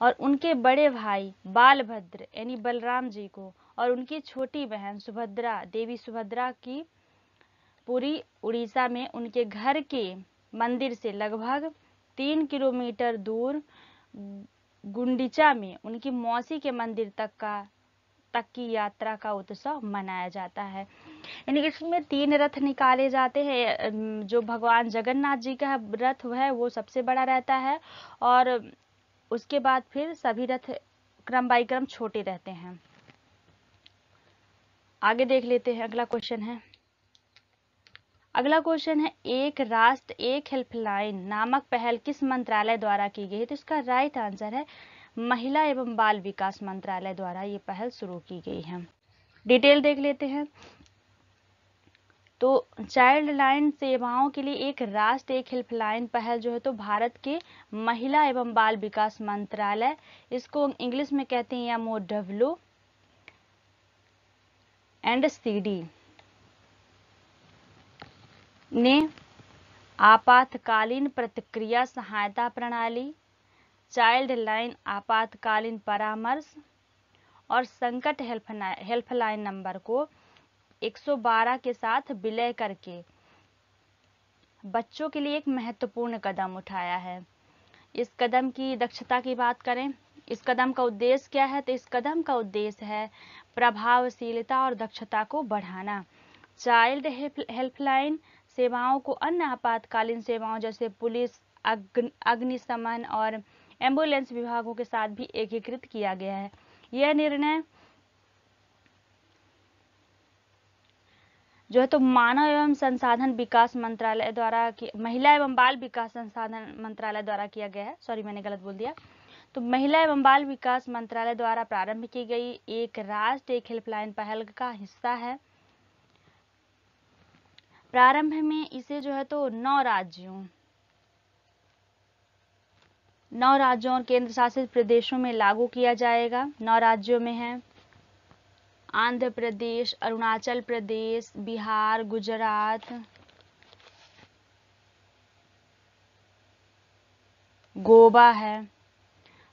और उनके बड़े भाई बालभद्र यानी बलराम जी को और उनकी छोटी बहन सुभद्रा, देवी सुभद्रा की पुरी उड़ीसा में उनके घर के मंदिर से लगभग 3 किलोमीटर दूर गुंडीचा में उनकी मौसी के मंदिर तक की यात्रा का उत्सव मनाया जाता है। यानी इसमें 3 रथ निकाले जाते हैं। जो भगवान जगन्नाथ जी का रथ है वो सबसे बड़ा रहता है, और उसके बाद फिर सभी रथ क्रम बाई क्रम छोटे रहते हैं। आगे देख लेते हैं। अगला क्वेश्चन है एक राष्ट्र एक हेल्पलाइन नामक पहल किस मंत्रालय द्वारा की गई है? तो इसका राइट आंसर है महिला एवं बाल विकास मंत्रालय द्वारा ये पहल शुरू की गई है। डिटेल देख लेते हैं। तो चाइल्ड लाइन सेवाओं के लिए एक राष्ट्र एक हेल्पलाइन पहल जो है तो भारत के महिला एवं बाल विकास मंत्रालय, इसको इंग्लिश में कहते हैं MOW एंड CD, ने आपातकालीन प्रतिक्रिया सहायता प्रणाली, चाइल्ड लाइन आपातकालीन परामर्श और संकट हेल्पलाइन नंबर को 112 के साथ विलय करके बच्चों के लिए एक महत्वपूर्ण कदम उठाया है। इस कदम की दक्षता की बात करें, इस कदम का उद्देश्य क्या है? तो इस कदम का उद्देश्य है प्रभावशीलता और दक्षता को बढ़ाना। चाइल्ड हेल्पलाइन सेवाओं को अन्य आपातकालीन सेवाओं जैसे पुलिस, अग्निशमन और एम्बुलेंस विभागों के साथ भी एकीकृत किया गया है। यह निर्णय जो है तो मानव एवं संसाधन विकास मंत्रालय द्वारा महिला एवं बाल विकास संसाधन मंत्रालय द्वारा किया गया है। सॉरी, मैंने गलत बोल दिया। तो महिला एवं बाल विकास मंत्रालय द्वारा प्रारंभ की गई एक राष्ट्र एक हेल्पलाइन पहल का हिस्सा है। प्रारंभ में इसे जो है तो 9 राज्यों और केंद्र शासित प्रदेशों में लागू किया जाएगा। 9 राज्यों में है आंध्र प्रदेश, अरुणाचल प्रदेश, बिहार, गुजरात, गोवा है,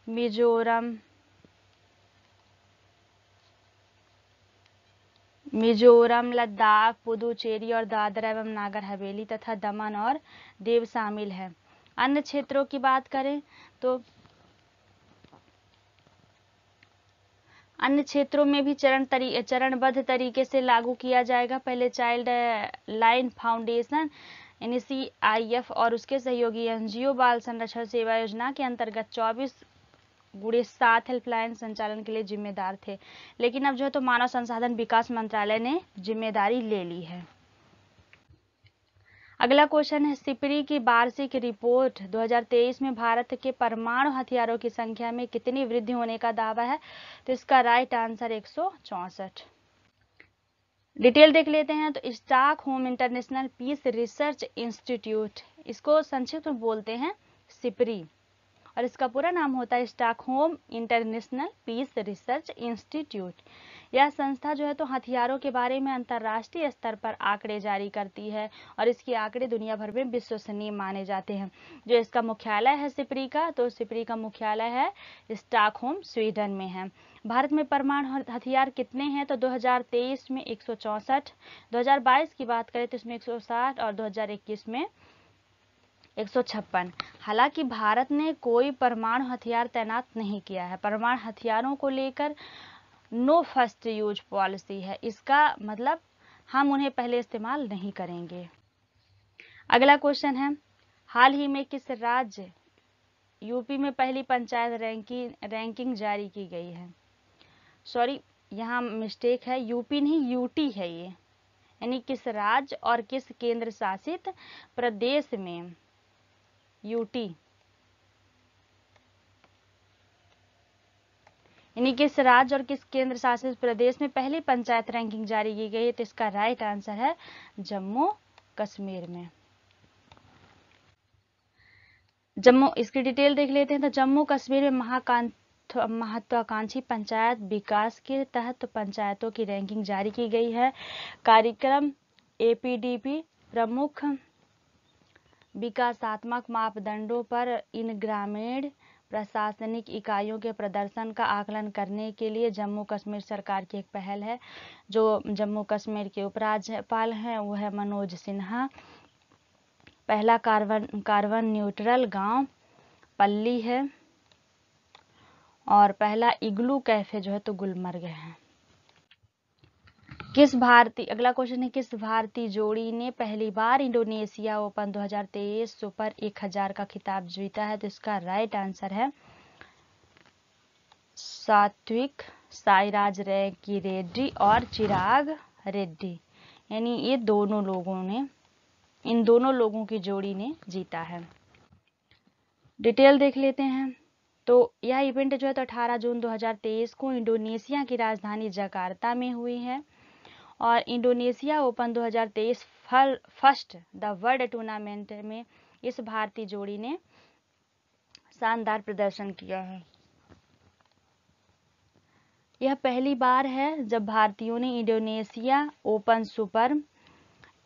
मिजोरम, लद्दाख, पुदुचेरी और दादरा एवं नागर हवेली तथा दमन और दीव शामिल है। अन्य क्षेत्रों की बात करें तो अन्य क्षेत्रों में भी चरणबद्ध तरीके से लागू किया जाएगा। पहले चाइल्ड लाइन फाउंडेशन NCIF और उसके सहयोगी NGO बाल संरक्षण सेवा योजना के अंतर्गत 24x7 हेल्पलाइन संचालन के लिए जिम्मेदार थे, लेकिन अब जो है तो मानव संसाधन विकास मंत्रालय ने जिम्मेदारी ले ली है। अगला क्वेश्चन है, सिपरी की वार्षिक रिपोर्ट 2023 में भारत के परमाणु हथियारों की संख्या में कितनी वृद्धि होने का दावा है? तो इसका राइट आंसर 164। डिटेल देख लेते हैं। तो Stockholm international peace research institute, इसको संक्षिप्त में बोलते हैं सिपरी, और इसका पूरा नाम होता है Stockholm international peace research institute. यह संस्था जो है तो हथियारों के बारे में अंतर्राष्ट्रीय स्तर पर आंकड़े जारी करती है और इसके आंकड़े दुनिया भर में विश्वसनीय माने जाते हैं। जो इसका मुख्यालय है सिपरी का, तो सिपरी का मुख्यालय है स्टॉकहोम, स्वीडन में है। भारत में परमाणु हथियार कितने हैं? तो 2023 में 164, 2022 की बात करें तो इसमें 160 और 2021 में 156। हालांकि भारत ने कोई परमाणु हथियार तैनात नहीं किया है। परमाणु हथियारों को लेकर नो फर्स्ट यूज पॉलिसी है, इसका मतलब हम उन्हें पहले इस्तेमाल नहीं करेंगे। अगला क्वेश्चन है, हाल ही में किस राज्य यूपी में पहली पंचायत रैंकिंग जारी की गई है? सॉरी, यहाँ मिस्टेक है, यूपी नहीं यूटी है ये, यानी किस राज्य और किस केंद्र शासित प्रदेश में यूटी, यानी किस राज्य और किस केंद्र शासित प्रदेश में पहली पंचायत रैंकिंग जारी की गई है? तो इसका राइट आंसर है जम्मू कश्मीर में। इसकी डिटेल देख लेते हैं। तो जम्मू कश्मीर में महत्वाकांक्षी पंचायत विकास के तहत पंचायतों की रैंकिंग जारी की गई है। कार्यक्रम APDP प्रमुख विकासात्मक मापदंडों पर इन ग्रामीण प्रशासनिक इकाइयों के प्रदर्शन का आकलन करने के लिए जम्मू कश्मीर सरकार की एक पहल है। जो जम्मू कश्मीर के उपराज्यपाल हैं वो है मनोज सिन्हा। पहला कार्बन न्यूट्रल गांव पल्ली है और पहला इग्लू कैफे जो है तो गुलमर्ग है। अगला क्वेश्चन है, किस भारतीय जोड़ी ने पहली बार इंडोनेशिया ओपन 2023 सुपर 1000 का खिताब जीता है? तो इसका राइट आंसर है सात्विक साईराज रैंकी रेड्डी और चिराग रेड्डी, यानी इन दोनों लोगों की जोड़ी ने जीता है। डिटेल देख लेते हैं। तो यह इवेंट जो है तो 18 जून 2023 को इंडोनेशिया की राजधानी जकार्ता में हुई है और Indonesia open 2023 first the world tournament में इस भारतीय जोड़ी ने शानदार प्रदर्शन किया है। यह पहली बार है जब भारतीयों ने इंडोनेशिया ओपन सुपर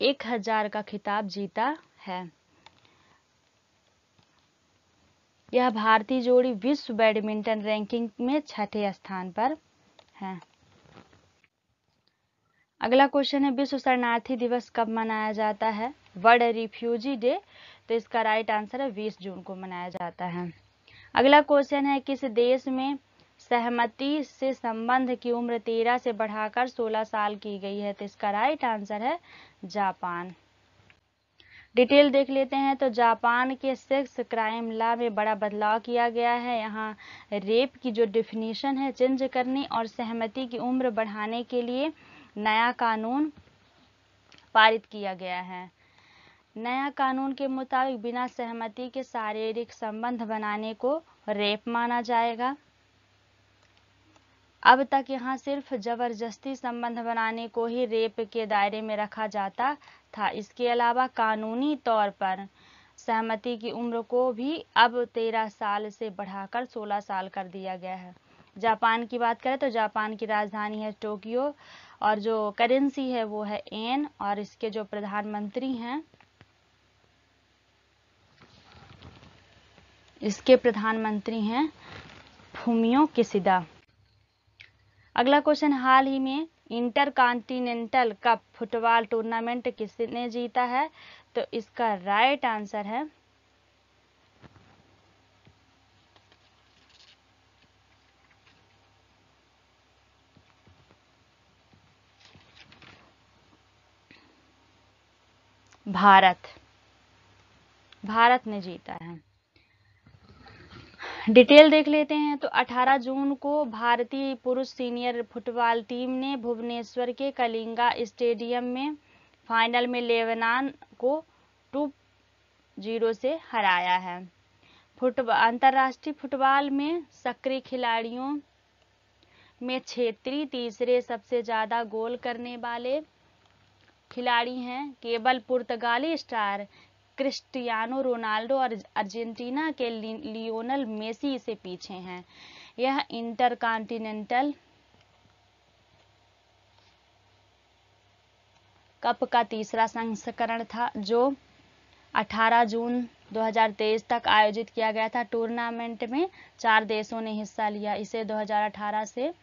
1000 का खिताब जीता है। यह भारतीय जोड़ी विश्व बैडमिंटन रैंकिंग में 6ठे स्थान पर है। अगला क्वेश्चन है, विश्व शरणार्थी दिवस कब मनाया जाता है? वर्ल्ड रिफ्यूजी डे, तो इसका राइट आंसर है 20 जून को मनाया जाता है। अगला क्वेश्चन है, किस देश में सहमति से संबंध की उम्र 13 से बढ़ाकर 16 साल की गई है? तो इसका राइट आंसर है जापान। डिटेल देख लेते हैं। तो जापान के सेक्स क्राइम लॉ में बड़ा बदलाव किया गया है। यहाँ रेप की जो डिफिनीशन है चेंज करने और सहमति की उम्र बढ़ाने के लिए नया कानून पारित किया गया है। नया कानून के मुताबिक बिना सहमति के शारीरिक संबंध बनाने को रेप माना जाएगा। अब तक यहाँ सिर्फ जबरदस्ती संबंध बनाने को ही रेप के दायरे में रखा जाता था। इसके अलावा कानूनी तौर पर सहमति की उम्र को भी अब 13 साल से बढ़ाकर 16 साल कर दिया गया है। जापान की बात करें तो जापान की राजधानी है टोक्यो और जो करेंसी है वो है येन और इसके जो प्रधानमंत्री हैं फूमियो किशिदा। अगला क्वेश्चन, हाल ही में इंटरकॉन्टिनेंटल कप फुटबॉल टूर्नामेंट किसने जीता है? तो इसका राइट आंसर है भारत ने जीता है। डिटेल देख लेते हैं तो 18 जून को भारतीय पुरुष सीनियर फुटबॉल टीम ने भुवनेश्वर के कलिंगा स्टेडियम में फाइनल में लेबनान को 2-0 से हराया है। अंतर्राष्ट्रीय फुटबॉल में सक्रिय खिलाड़ियों में क्षेत्रीय तीसरे सबसे ज्यादा गोल करने वाले खिलाड़ी हैं। केवल पुर्तगाली स्टार क्रिस्टियानो रोनाल्डो और अर्जेंटीना के लियोनल मेसी से पीछे हैं। यह इंटरकॉन्टिनेंटल कप का तीसरा संस्करण था जो 18 जून 2023 तक आयोजित किया गया था। टूर्नामेंट में 4 देशों ने हिस्सा लिया। इसे 2018 से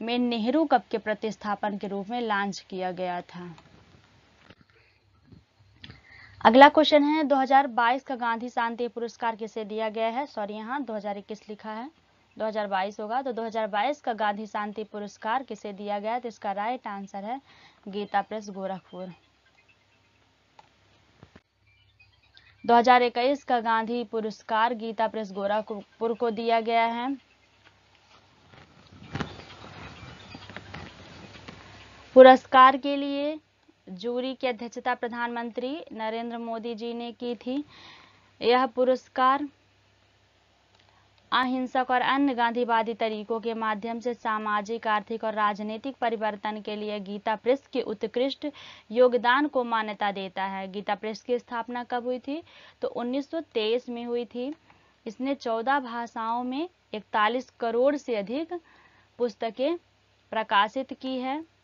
में नेहरू कप के प्रतिस्थापन के रूप में लॉन्च किया गया था। अगला क्वेश्चन है 2022 का गांधी शांति पुरस्कार किसे दिया गया है? सॉरी, यहाँ 2021 लिखा है, 2022 होगा। तो 2022 का गांधी शांति पुरस्कार किसे दिया गया? तो इसका राइट आंसर है गीता प्रेस गोरखपुर। 2021 का गांधी पुरस्कार गीता प्रेस गोरखपुर को दिया गया है। पुरस्कार के लिए जूरी की अध्यक्षता प्रधानमंत्री नरेंद्र मोदी जी ने की थी। यह पुरस्कार अहिंसक और अन्य गांधीवादी तरीकों के माध्यम से सामाजिक, आर्थिक और राजनीतिक परिवर्तन के लिए गीता प्रेस के उत्कृष्ट योगदान को मान्यता देता है। गीता प्रेस की स्थापना कब हुई थी? तो 1923 में हुई थी। इसने 14 भाषाओं में 41 करोड़ से अधिक पुस्तकें प्रकाशित की है,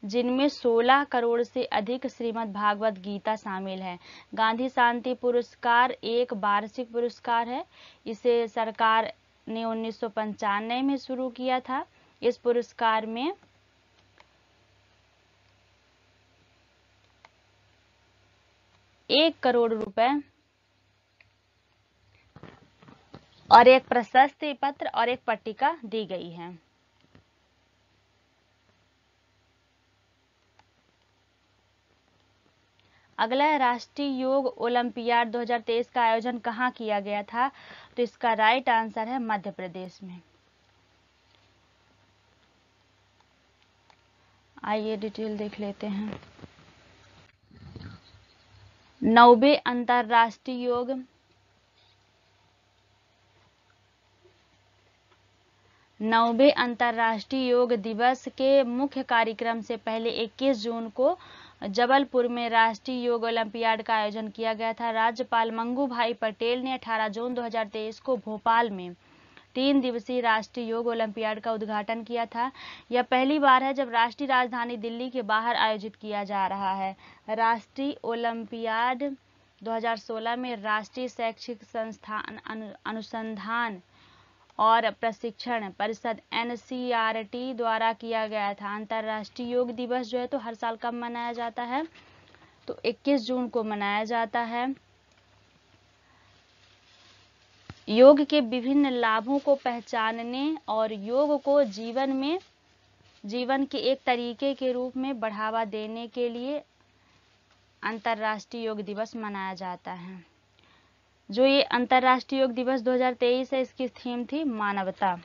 जिनमें 16 करोड़ से अधिक श्रीमद् भागवत गीता शामिल है। गांधी शांति पुरस्कार एक वार्षिक पुरस्कार है। इसे सरकार ने 1995 में शुरू किया था। इस पुरस्कार में ₹1 करोड़ और एक प्रशस्ति पत्र और एक पट्टिका दी गई है। अगला है राष्ट्रीय योग ओलंपियाड 2023 का आयोजन कहाँ किया गया था? तो इसका राइट आंसर है मध्य प्रदेश में। आइए डिटेल देख लेते हैं। 9वें अंतर्राष्ट्रीय योग दिवस के मुख्य कार्यक्रम से पहले 21 जून को जबलपुर में राष्ट्रीय योग ओलंपियाड का आयोजन किया गया था। राज्यपाल मंगू भाई पटेल ने 18 जून 2023 को भोपाल में 3 दिवसीय राष्ट्रीय योग ओलंपियाड का उद्घाटन किया था। यह पहली बार है जब राष्ट्रीय राजधानी दिल्ली के बाहर आयोजित किया जा रहा है। राष्ट्रीय ओलंपियाड 2016 में राष्ट्रीय शैक्षिक संस्थान अनुसंधान और प्रशिक्षण परिषद NCERT द्वारा किया गया था। अंतर्राष्ट्रीय योग दिवस जो है तो हर साल कब मनाया जाता है? तो 21 जून को मनाया जाता है। योग के विभिन्न लाभों को पहचानने और योग को जीवन के एक तरीके के रूप में बढ़ावा देने के लिए अंतर्राष्ट्रीय योग दिवस मनाया जाता है। जो ये अंतर्राष्ट्रीय योग दिवस 2023 है, इसकी थीम थी मानवता।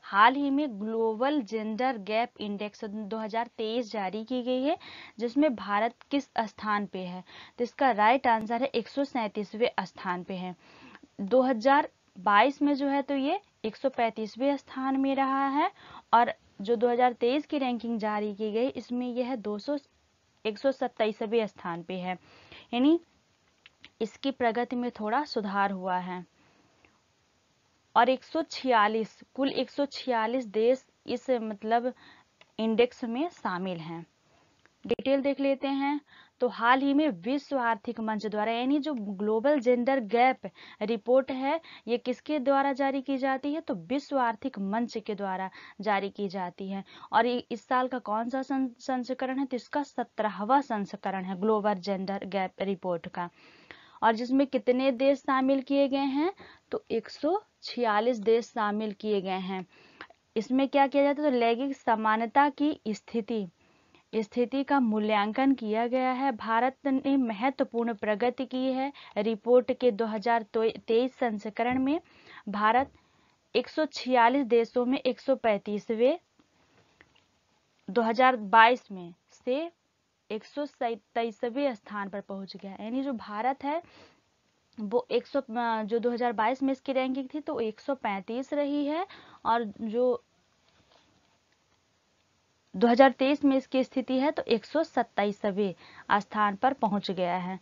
हाल ही में ग्लोबल जेंडर गैप इंडेक्स 2023 जारी की गई है, जिसमें भारत किस स्थान पे है? तो इसका राइट आंसर है 137वें स्थान पे है। 2022 में जो है तो ये 135वें स्थान में रहा है, और जो 2023 की रैंकिंग जारी की गई इसमें यह 127वें स्थान पे है, यानी इसकी प्रगति में थोड़ा सुधार हुआ है। और 146 कुल 146 देश इस मतलब इंडेक्स में शामिल हैं। डिटेल देख लेते हैं। तो हाल ही में विश्व आर्थिक मंच द्वारा, यानी जो ग्लोबल जेंडर गैप रिपोर्ट है, ये किसके द्वारा जारी की जाती है? तो विश्व आर्थिक मंच के द्वारा जारी की जाती है। और ये इस साल का कौन सा संस्करण है? तो इसका 17वां संस्करण है ग्लोबल जेंडर गैप रिपोर्ट का। और जिसमें कितने देश शामिल किए गए हैं? तो 146 देश शामिल किए गए हैं। इसमें क्या किया जाता है? तो लैंगिक समानता की स्थिति का मूल्यांकन किया गया है। भारत ने महत्वपूर्ण प्रगति की है। रिपोर्ट के 2023 संस्करण में भारत 146 देशों में 135वें, 2022 में से 127वें स्थान पर पहुंच गया। यानी जो भारत है वो जो 2022 में इसकी रैंकिंग थी तो 135 रही है, और जो 2023 में इसकी स्थिति है तो 127वें स्थान पर पहुंच गया है।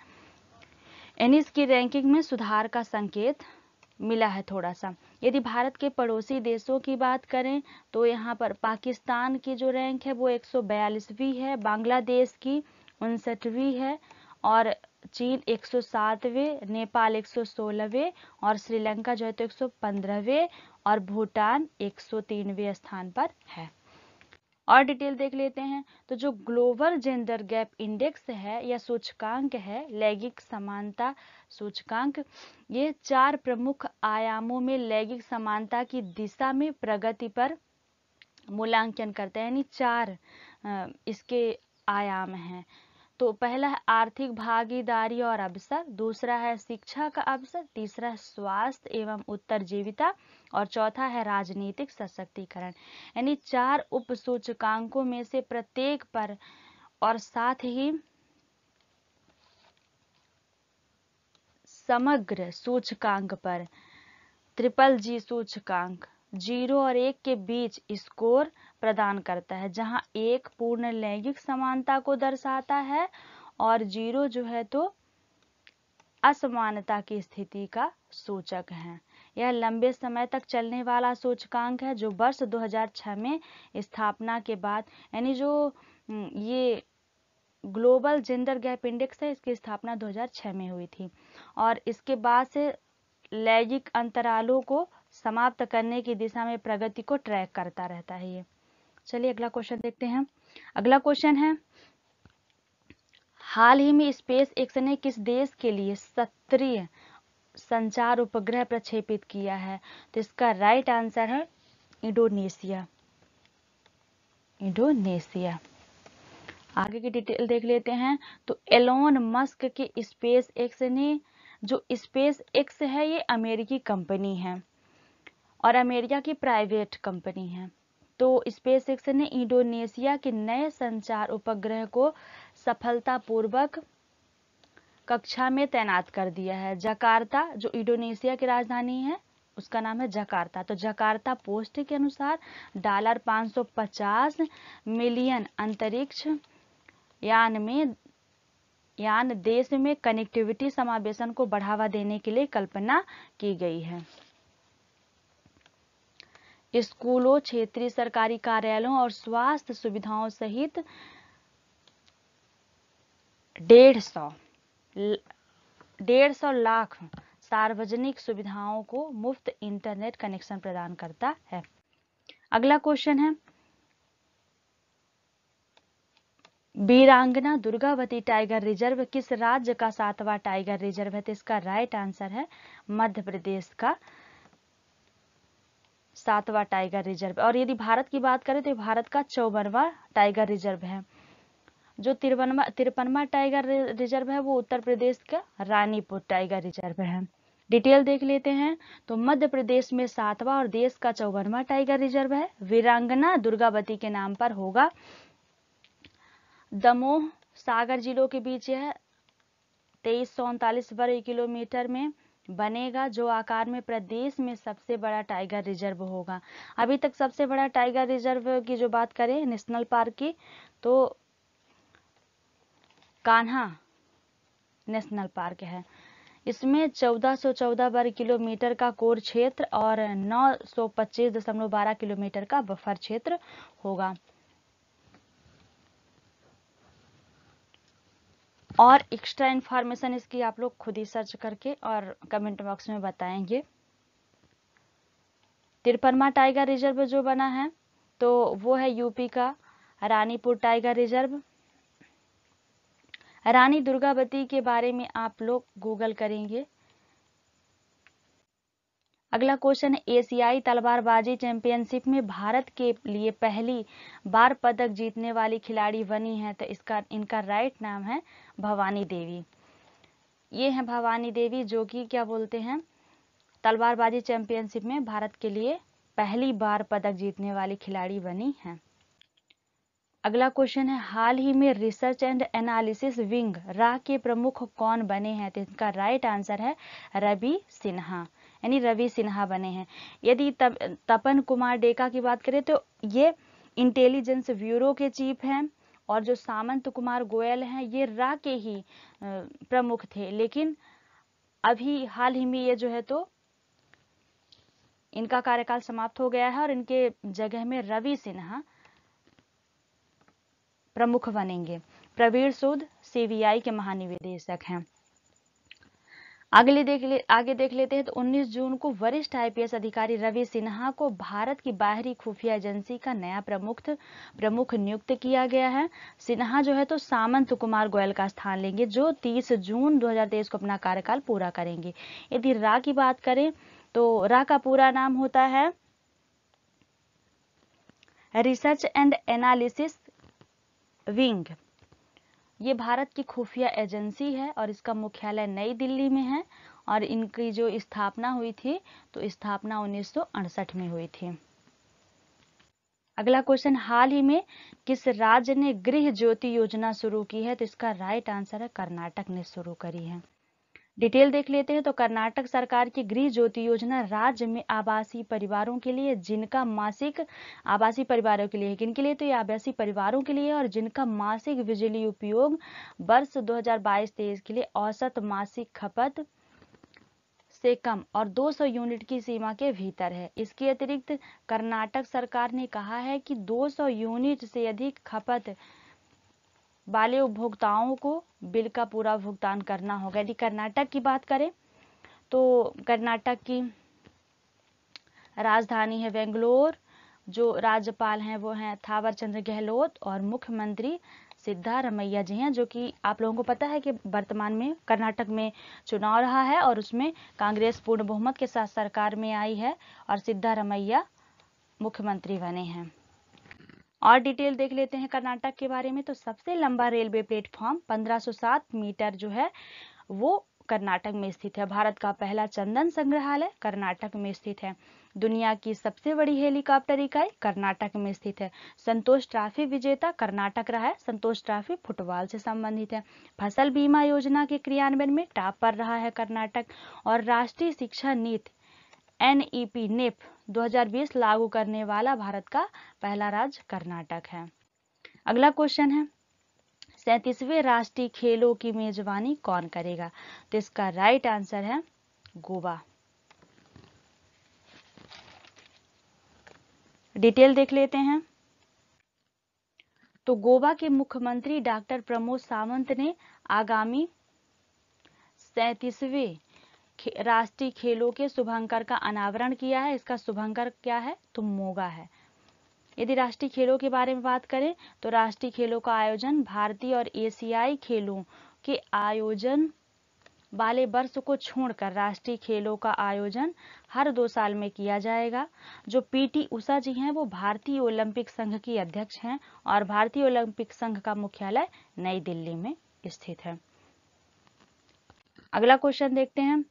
यानी इसकी रैंकिंग में सुधार का संकेत मिला है थोड़ा सा। यदि भारत के पड़ोसी देशों की बात करें तो यहाँ पर पाकिस्तान की जो रैंक है वो 142वीं है, बांग्लादेश की 59वीं है, और चीन 107वें, नेपाल 116वें, और श्रीलंका जो है तो 115वें, और भूटान 103वें स्थान पर है। और डिटेल देख लेते हैं। तो जो ग्लोबल जेंडर गैप इंडेक्स है या सूचकांक है, लैंगिक समानता सूचकांक, ये 4 प्रमुख आयामों में लैंगिक समानता की दिशा में प्रगति पर मूल्यांकन करते हैं। यानी 4 इसके आयाम हैं। तो पहला है आर्थिक भागीदारी और अवसर, दूसरा है शिक्षा का अवसर, तीसरा है स्वास्थ्य एवं उत्तरजीविता, और चौथा है राजनीतिक सशक्तिकरण। यानी 4 उप सूचकांकों में से प्रत्येक पर, और साथ ही समग्र सूचकांक पर GGG सूचकांक 0 और 1 के बीच स्कोर प्रदान करता है, जहां 1 पूर्ण लैंगिक समानता को दर्शाता है और 0 जो है तो असमानता की स्थिति का सूचक है। यह लंबे समय तक चलने वाला सूचकांक है जो वर्ष 2006 में स्थापना के बाद, यानी जो ये ग्लोबल जेंडर गैप इंडेक्स है इसकी स्थापना 2006 में हुई थी, और इसके बाद से लैंगिक अंतरालों को समाप्त करने की दिशा में प्रगति को ट्रैक करता रहता है ये। चलिए अगला क्वेश्चन देखते हैं। अगला क्वेश्चन है, हाल ही में स्पेस एक्स ने किस देश के लिए सत्रीय संचार उपग्रह प्रक्षेपित किया है? तो इसका राइट आंसर है इंडोनेशिया। इंडोनेशिया। आगे की डिटेल देख लेते हैं। तो एलोन मस्क के स्पेस एक्स ने, जो स्पेस एक्स है ये अमेरिकी कंपनी है और अमेरिका की प्राइवेट कंपनी है। तो स्पेस एक्स ने इंडोनेशिया के नए संचार उपग्रह को सफलतापूर्वक कक्षा में तैनात कर दिया है। जकार्ता, जो इंडोनेशिया की राजधानी है उसका नाम है जकार्ता। तो जकार्ता पोस्ट के अनुसार $550 मिलियन अंतरिक्ष यान देश में कनेक्टिविटी समावेशन को बढ़ावा देने के लिए कल्पना की गई है। स्कूलों, क्षेत्रीय सरकारी कार्यालयों और स्वास्थ्य सुविधाओं सहित 150 लाख सार्वजनिक सुविधाओं को मुफ्त इंटरनेट कनेक्शन प्रदान करता है। अगला क्वेश्चन है, वीरांगना दुर्गावती टाइगर रिजर्व किस राज्य का 7वां टाइगर रिजर्व है? तो इसका राइट आंसर है मध्य प्रदेश का 7वां टाइगर रिजर्व। और यदि भारत की बात करें तो भारत का 54वां टाइगर रिजर्व है। जो 53वां टाइगर रिजर्व है वो उत्तर प्रदेश का रानीपुर टाइगर रिजर्व है। डिटेल देख लेते हैं। तो मध्य प्रदेश में 7वां और देश का 54वां टाइगर रिजर्व है। वीरांगना दुर्गावती के नाम पर होगा। दमोह सागर जिलों के बीच यह 2339 वर्ग किलोमीटर में बनेगा, जो आकार में प्रदेश में सबसे बड़ा टाइगर रिजर्व होगा। अभी तक सबसे बड़ा टाइगर रिजर्व की जो बात करें नेशनल पार्क की, तो कान्हा नेशनल पार्क है। इसमें 1414 वर्ग किलोमीटर का कोर क्षेत्र और 925.12 किलोमीटर का बफर क्षेत्र होगा। और एक्स्ट्रा इन्फॉर्मेशन इसकी आप लोग खुद ही सर्च करके और कमेंट बॉक्स में बताएंगे। 53वां टाइगर रिजर्व जो बना है तो वो है यूपी का रानीपुर टाइगर रिजर्व। रानी दुर्गावती के बारे में आप लोग गूगल करेंगे। अगला क्वेश्चन है, एशियाई तलवारबाजी चैंपियनशिप में भारत के लिए पहली बार पदक जीतने वाली खिलाड़ी बनी है, तो इनका राइट नाम है भवानी देवी। ये है भवानी देवी, जो कि क्या बोलते हैं, तलवारबाजी चैंपियनशिप में भारत के लिए पहली बार पदक जीतने वाली खिलाड़ी बनी है। अगला क्वेश्चन है, हाल ही में रिसर्च एंड एनालिसिस विंग रा के प्रमुख कौन बने हैं, तो इसका राइट आंसर है रवि सिन्हा, यानी रवि सिन्हा बने हैं। यदि तपन कुमार डेका की बात करें तो ये इंटेलिजेंस ब्यूरो के चीफ हैं, और जो सामंत कुमार गोयल हैं ये रा के ही प्रमुख थे, लेकिन अभी हाल ही में ये जो है तो इनका कार्यकाल समाप्त हो गया है और इनके जगह में रवि सिन्हा प्रमुख बनेंगे। प्रवीण सूद सीबीआई के महानिदेशक हैं। आगे देख लेते हैं। तो 19 जून को वरिष्ठ आईपीएस अधिकारी रवि सिन्हा को भारत की बाहरी खुफिया एजेंसी का नया प्रमुख नियुक्त किया गया है। सिन्हा जो है तो सामंत कुमार गोयल का स्थान लेंगे, जो 30 जून 2023 को अपना कार्यकाल पूरा करेंगे। यदि रा की बात करें तो रा का पूरा नाम होता है रिसर्च एंड एनालिसिस विंग। ये भारत की खुफिया एजेंसी है और इसका मुख्यालय नई दिल्ली में है, और इनकी जो स्थापना हुई थी तो स्थापना 1968 में हुई थी। अगला क्वेश्चन, हाल ही में किस राज्य ने गृह ज्योति योजना शुरू की है, तो इसका राइट आंसर है कर्नाटक ने शुरू करी है। डिटेल देख लेते हैं। तो कर्नाटक सरकार की गृह ज्योति योजना राज्य में आवासीय परिवारों के लिए जिनका मासिक आवासीय परिवारों के लिए किन के लिए, तो ये आवासीय परिवारों के लिए और जिनका मासिक बिजली उपयोग वर्ष 2022-23 के लिए औसत मासिक खपत से कम और 200 यूनिट की सीमा के भीतर है। इसके अतिरिक्त कर्नाटक सरकार ने कहा है कि 200 यूनिट से अधिक खपत वाले उपभोक्ताओं को बिल का पूरा भुगतान करना होगा। यदि कर्नाटक की बात करें तो कर्नाटक की राजधानी है बेंगलोर, जो राज्यपाल हैं वो हैं थावर चंद्र गहलोत, और मुख्यमंत्री सिद्धारमैया जी हैं, जो कि आप लोगों को पता है कि वर्तमान में कर्नाटक में चुनाव रहा है और उसमें कांग्रेस पूर्ण बहुमत के साथ सरकार में आई है और सिद्धारमैया मुख्यमंत्री बने हैं। और डिटेल देख लेते हैं कर्नाटक के बारे में। तो सबसे लंबा रेलवे प्लेटफॉर्म 1507 मीटर जो है वो कर्नाटक में स्थित है। भारत का पहला चंदन संग्रहालय कर्नाटक में स्थित है। दुनिया की सबसे बड़ी हेलीकॉप्टर इकाई कर्नाटक में स्थित है। संतोष ट्रॉफी विजेता कर्नाटक रहा है। संतोष ट्रॉफी फुटबॉल से संबंधित है। फसल बीमा योजना के क्रियान्वयन में टॉप पर रहा है कर्नाटक। और राष्ट्रीय शिक्षा नीति NEP नेप 2020 लागू करने वाला भारत का पहला राज्य कर्नाटक है। अगला क्वेश्चन है, 37वें राष्ट्रीय खेलों की मेजबानी कौन करेगा, तो इसका राइट आंसर है गोवा। डिटेल देख लेते हैं। तो गोवा के मुख्यमंत्री डॉक्टर प्रमोद सावंत ने आगामी 37वें राष्ट्रीय खेलों के शुभंकर का अनावरण किया है। इसका शुभंकर क्या है, तो मोगा है। यदि राष्ट्रीय खेलों के बारे में बात करें तो राष्ट्रीय खेलों का आयोजन भारतीय और एशियाई खेलों के आयोजन वाले वर्ष को छोड़कर राष्ट्रीय खेलों का आयोजन हर 2 साल में किया जाएगा। जो PT उषा जी हैं वो भारतीय ओलंपिक संघ की अध्यक्ष हैं और भारतीय ओलंपिक संघ का मुख्यालय नई दिल्ली में स्थित है। अगला क्वेश्चन देखते हैं।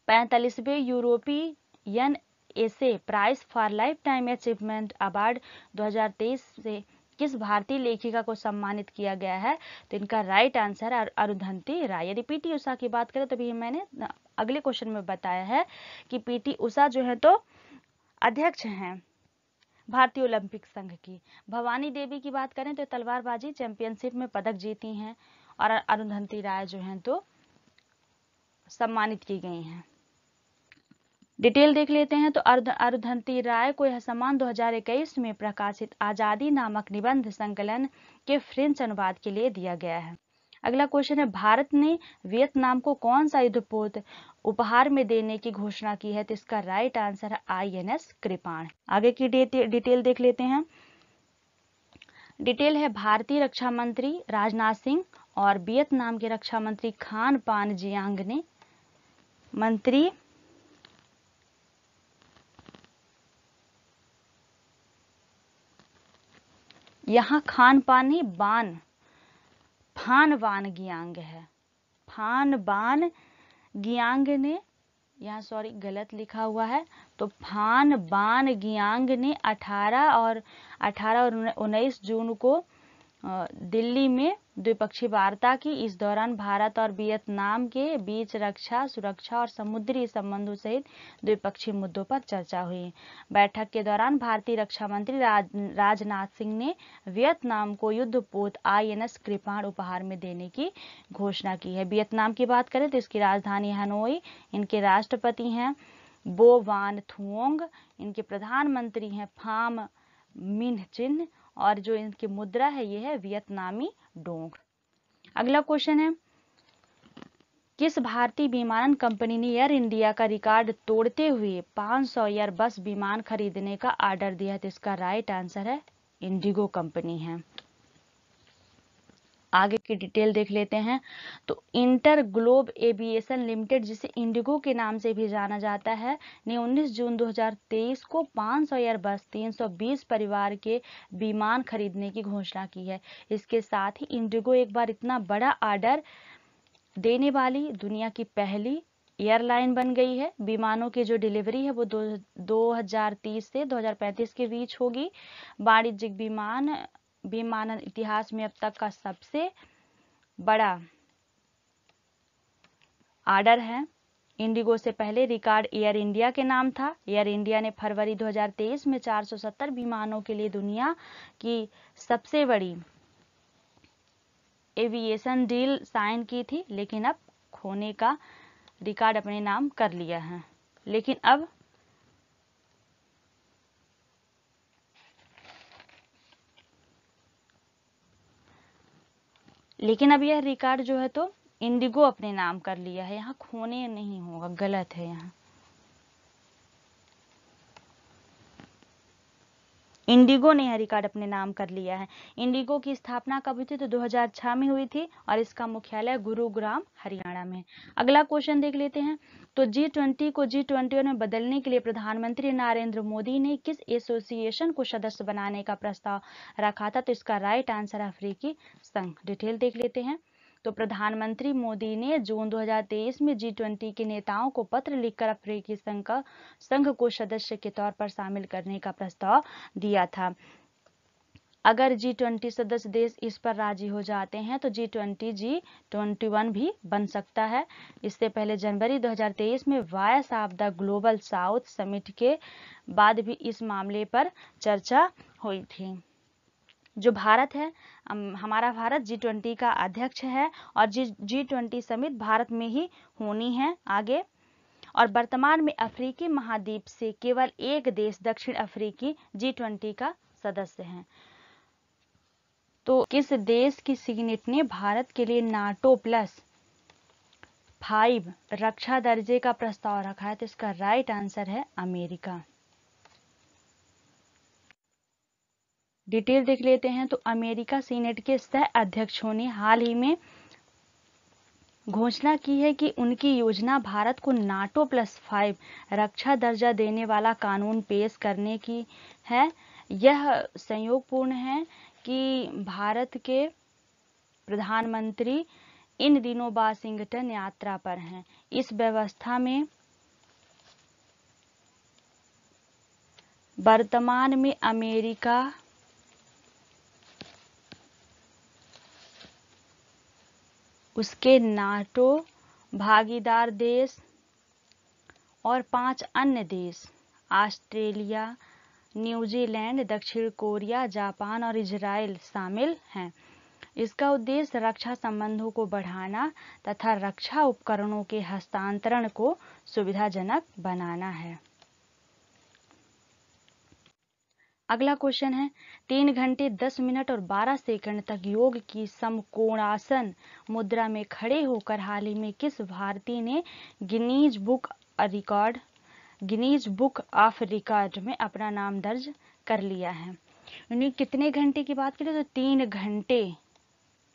45वें European essay prize for lifetime achievement award 2023 से किस भारतीय लेखिका को सम्मानित किया गया है? तो इनका राइट आंसर है अरुंधति राय। यदि पीटी उषा की बात करें तो भी मैंने अगले क्वेश्चन में बताया है कि पीटी उषा जो है तो अध्यक्ष हैं भारतीय ओलंपिक संघ की। भवानी देवी की बात करें तो तलवारबाजी चैंपियनशिप में पदक जीती हैं और अरुंधति राय जो हैं तो सम्मानित की गई हैं। डिटेल देख लेते हैं तो अरुंधति राय को यह सम्मान 2021 में प्रकाशित आजादी नामक निबंध संकलन के फ्रेंच अनुवाद के लिए दिया गया है। अगला क्वेश्चन है, भारत ने वियतनाम को कौन सा युद्धपोत उपहार में देने की घोषणा की है? तो इसका राइट आंसर है INS कृपाण। आगे की डिटेल देख लेते हैं। डिटेल है, भारतीय रक्षा मंत्री राजनाथ सिंह और वियतनाम के रक्षा मंत्री खान पान जियांग ने मंत्री यहाँ खान पान नहीं फान बान गियांग है। फान बान गियांग ने, यहाँ सॉरी गलत लिखा हुआ है, तो फान बान गियांग ने 18 और 19 जून को दिल्ली में द्विपक्षीय वार्ता की। इस दौरान भारत और वियतनाम के बीच रक्षा, सुरक्षा और समुद्री संबंधों सहित द्विपक्षीय मुद्दों पर चर्चा हुई। बैठक के दौरान भारतीय रक्षा मंत्री राजनाथ सिंह ने वियतनाम को युद्धपोत INS कृपाण उपहार में देने की घोषणा की है। वियतनाम की बात करें तो इसकी राजधानी हनोई, इनके राष्ट्रपति हैं बो वान थुओंग, इनके प्रधानमंत्री हैं फाम मिन्ह चिन्ह और जो इनकी मुद्रा है ये है वियतनामी डोंग। अगला क्वेश्चन है, किस भारतीय विमानन कंपनी ने एयर इंडिया का रिकॉर्ड तोड़ते हुए 500 एयरबस विमान खरीदने का ऑर्डर दिया? तो इसका राइट आंसर है इंडिगो कंपनी है। आगे की डिटेल देख लेते हैं तो इंटर ग्लोब एविएशन लिमिटेड, जिसे इंडिगो के नाम से भी जाना जाता है, ने 19 जून 2023 को 500 एयरबस 320 परिवार के विमान खरीदने की घोषणा की है। इसके साथ ही इंडिगो एक बार इतना बड़ा ऑर्डर देने वाली दुनिया की पहली एयरलाइन बन गई है। विमानों की जो डिलीवरी है वो 2030 से 2035 के बीच होगी। वाणिज्यिक विमानन इतिहास में अब तक का सबसे बड़ा ऑर्डर है। इंडिगो से पहले रिकॉर्ड एयर इंडिया के नाम था। एयर इंडिया ने फरवरी 2023 में 470 विमानों के लिए दुनिया की सबसे बड़ी एविएशन डील साइन की थी, लेकिन अब खोने का रिकॉर्ड अपने नाम कर लिया है। लेकिन अब यह रिकॉर्ड जो है तो इंडिगो अपने नाम कर लिया है। यहाँ खोने नहीं होगा, गलत है। यहाँ इंडिगो ने यह रिकॉर्ड अपने नाम कर लिया है। इंडिगो की स्थापना कब हुई थी? तो 2006 में हुई थी और इसका मुख्यालय गुरुग्राम हरियाणा में। अगला क्वेश्चन देख लेते हैं तो G20 को G21 में बदलने के लिए प्रधानमंत्री नरेंद्र मोदी ने किस एसोसिएशन को सदस्य बनाने का प्रस्ताव रखा था? तो इसका राइट आंसर अफ्रीकी संघ। डिटेल देख लेते हैं तो प्रधानमंत्री मोदी ने जून 2023 में G20 के नेताओं को पत्र लिखकर अफ्रीकी संघ को सदस्य के तौर पर शामिल करने का प्रस्ताव दिया था। अगर G20 सदस्य देश इस पर राजी हो जाते हैं तो G20 G21 भी बन सकता है। इससे पहले जनवरी 2023 में voice of the global south summit के बाद भी इस मामले पर चर्चा हुई थी। जो भारत है, हमारा भारत G20 का अध्यक्ष है और G20 समिट भारत में ही होनी है आगे। और वर्तमान में अफ्रीकी महाद्वीप से केवल एक देश दक्षिण अफ्रीकी G20 का सदस्य है। तो किस देश की सीनेट ने भारत के लिए NATO +5 रक्षा दर्जे का प्रस्ताव रखा है? तो इसका राइट आंसर है अमेरिका। डिटेल देख लेते हैं तो अमेरिका सीनेट के सह अध्यक्षों ने हाल ही में घोषणा की है कि उनकी योजना भारत को NATO +5 रक्षा दर्जा देने वाला कानून पेश करने की है। यह संयोगपूर्ण है कि भारत के प्रधानमंत्री इन दिनों वाशिंगटन यात्रा पर हैं। इस व्यवस्था में वर्तमान में अमेरिका उसके नाटो भागीदार देश और 5 अन्य देश ऑस्ट्रेलिया, न्यूजीलैंड, दक्षिण कोरिया, जापान और इजराइल शामिल हैं। इसका उद्देश्य रक्षा संबंधों को बढ़ाना तथा रक्षा उपकरणों के हस्तांतरण को सुविधाजनक बनाना है। अगला क्वेश्चन है 3 घंटे 10 मिनट और 12 सेकंड तक योग की समकोणासन मुद्रा में खड़े होकर हाल ही में किस भारतीय ने गिनीज बुक ऑफ रिकॉर्ड में अपना नाम दर्ज कर लिया है। यानी कितने घंटे की बात करें तो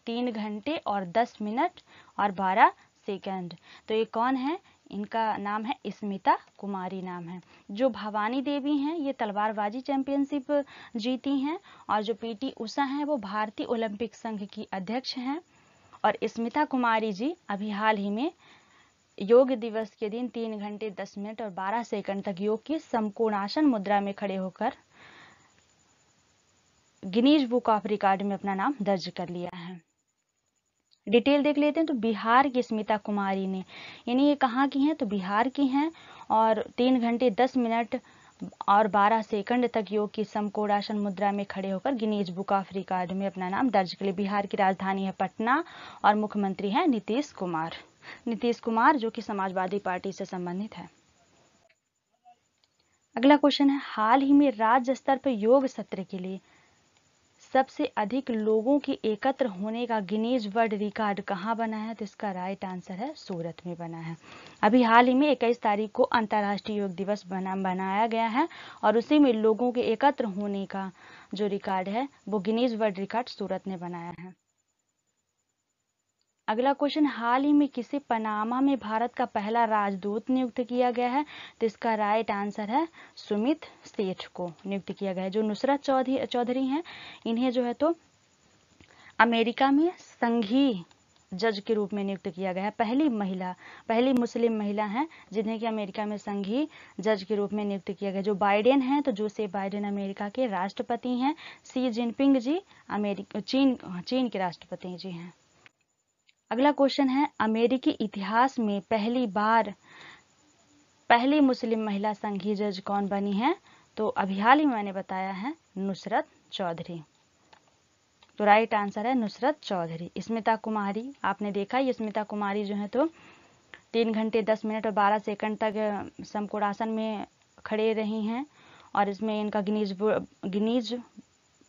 3 घंटे और 10 मिनट और 12 सेकंड। तो ये कौन है? इनका नाम है स्मिता कुमारी नाम है। जो भवानी देवी हैं ये तलवारबाजी चैंपियनशिप जीती हैं और जो पीटी उषा हैं वो भारतीय ओलंपिक संघ की अध्यक्ष हैं। और स्मिता कुमारी जी अभी हाल ही में योग दिवस के दिन 3 घंटे 10 मिनट और 12 सेकंड तक योग की समकोणासन मुद्रा में खड़े होकर गिनीज बुक ऑफ रिकॉर्ड में अपना नाम दर्ज कर लिया है। डिटेल देख लेते हैं। तो बिहार की स्मिता कुमारी ने, यानी ये कहाँ की हैं? तो बिहार की हैं और 3 घंटे 10 मिनट और 12 सेकंड तक योग की समकोणासन मुद्रा में खड़े होकर गिनीज बुक ऑफ रिकॉर्ड में अपना नाम दर्ज कर लिया। बिहार की राजधानी है पटना और मुख्यमंत्री है नीतीश कुमार जो कि समाजवादी पार्टी से संबंधित है। अगला क्वेश्चन है हाल ही में राज्य स्तर पर योग सत्र के लिए सबसे अधिक लोगों के एकत्र होने का गिनीज वर्ल्ड रिकॉर्ड कहाँ बना है? तो इसका राइट आंसर है सूरत में बना है। अभी हाल ही में 21 तारीख को अंतर्राष्ट्रीय योग दिवस बनाया गया है और उसी में लोगों के एकत्र होने का जो रिकॉर्ड है वो गिनीज वर्ल्ड रिकॉर्ड सूरत ने बनाया है। अगला क्वेश्चन हाल ही में किसे पनामा में भारत का पहला राजदूत नियुक्त किया गया है? तो इसका राइट आंसर है सुमित सेठ को नियुक्त किया गया है। जो नुसरत चौधरी हैं इन्हें जो है तो अमेरिका में संघीय जज के रूप में नियुक्त किया गया है। पहली मुस्लिम महिला हैं जिन्हें कि अमेरिका में संघीय जज के रूप में नियुक्त किया गया। जो बाइडेन हैं तो जोसेफ बाइडेन अमेरिका के राष्ट्रपति हैं। शी जिनपिंग जी चीन के राष्ट्रपति जी हैं। अगला क्वेश्चन है अमेरिकी इतिहास में पहली मुस्लिम महिला संघीय जज कौन बनी है? तो अभी हाल ही मैंने बताया है नुसरत चौधरी। तो राइट आंसर है नुसरत चौधरी। स्मिता कुमारी आपने देखा, ये स्मिता कुमारी जो है तो 3 घंटे 10 मिनट और 12 सेकंड तक समकोणासन में खड़े रही हैं और इसमें इनका गिनीज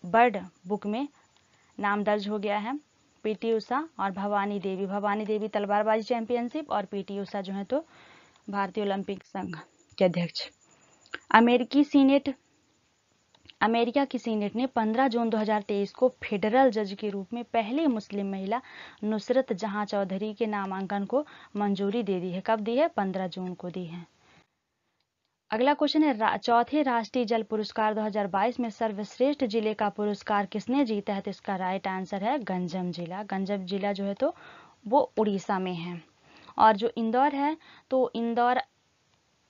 वर्ल्ड बुक में नाम दर्ज हो गया है। पीटी उषा और भवानी देवी तलवारबाजी चैंपियनशिप और पीटी उषा जो है तो भारतीय ओलंपिक संघ के अध्यक्ष। अमेरिका की सीनेट ने 15 जून 2023 को फेडरल जज के रूप में पहली मुस्लिम महिला नुसरत जहां चौधरी के नामांकन को मंजूरी दे दी है। कब दी है? 15 जून को दी है। अगला क्वेश्चन है चौथे राष्ट्रीय जल पुरस्कार 2022 में सर्वश्रेष्ठ जिले का पुरस्कार किसने जीता है? तो इसका राइट आंसर है गंजम जिला जो है तो वो उड़ीसा में है। और जो इंदौर है तो इंदौर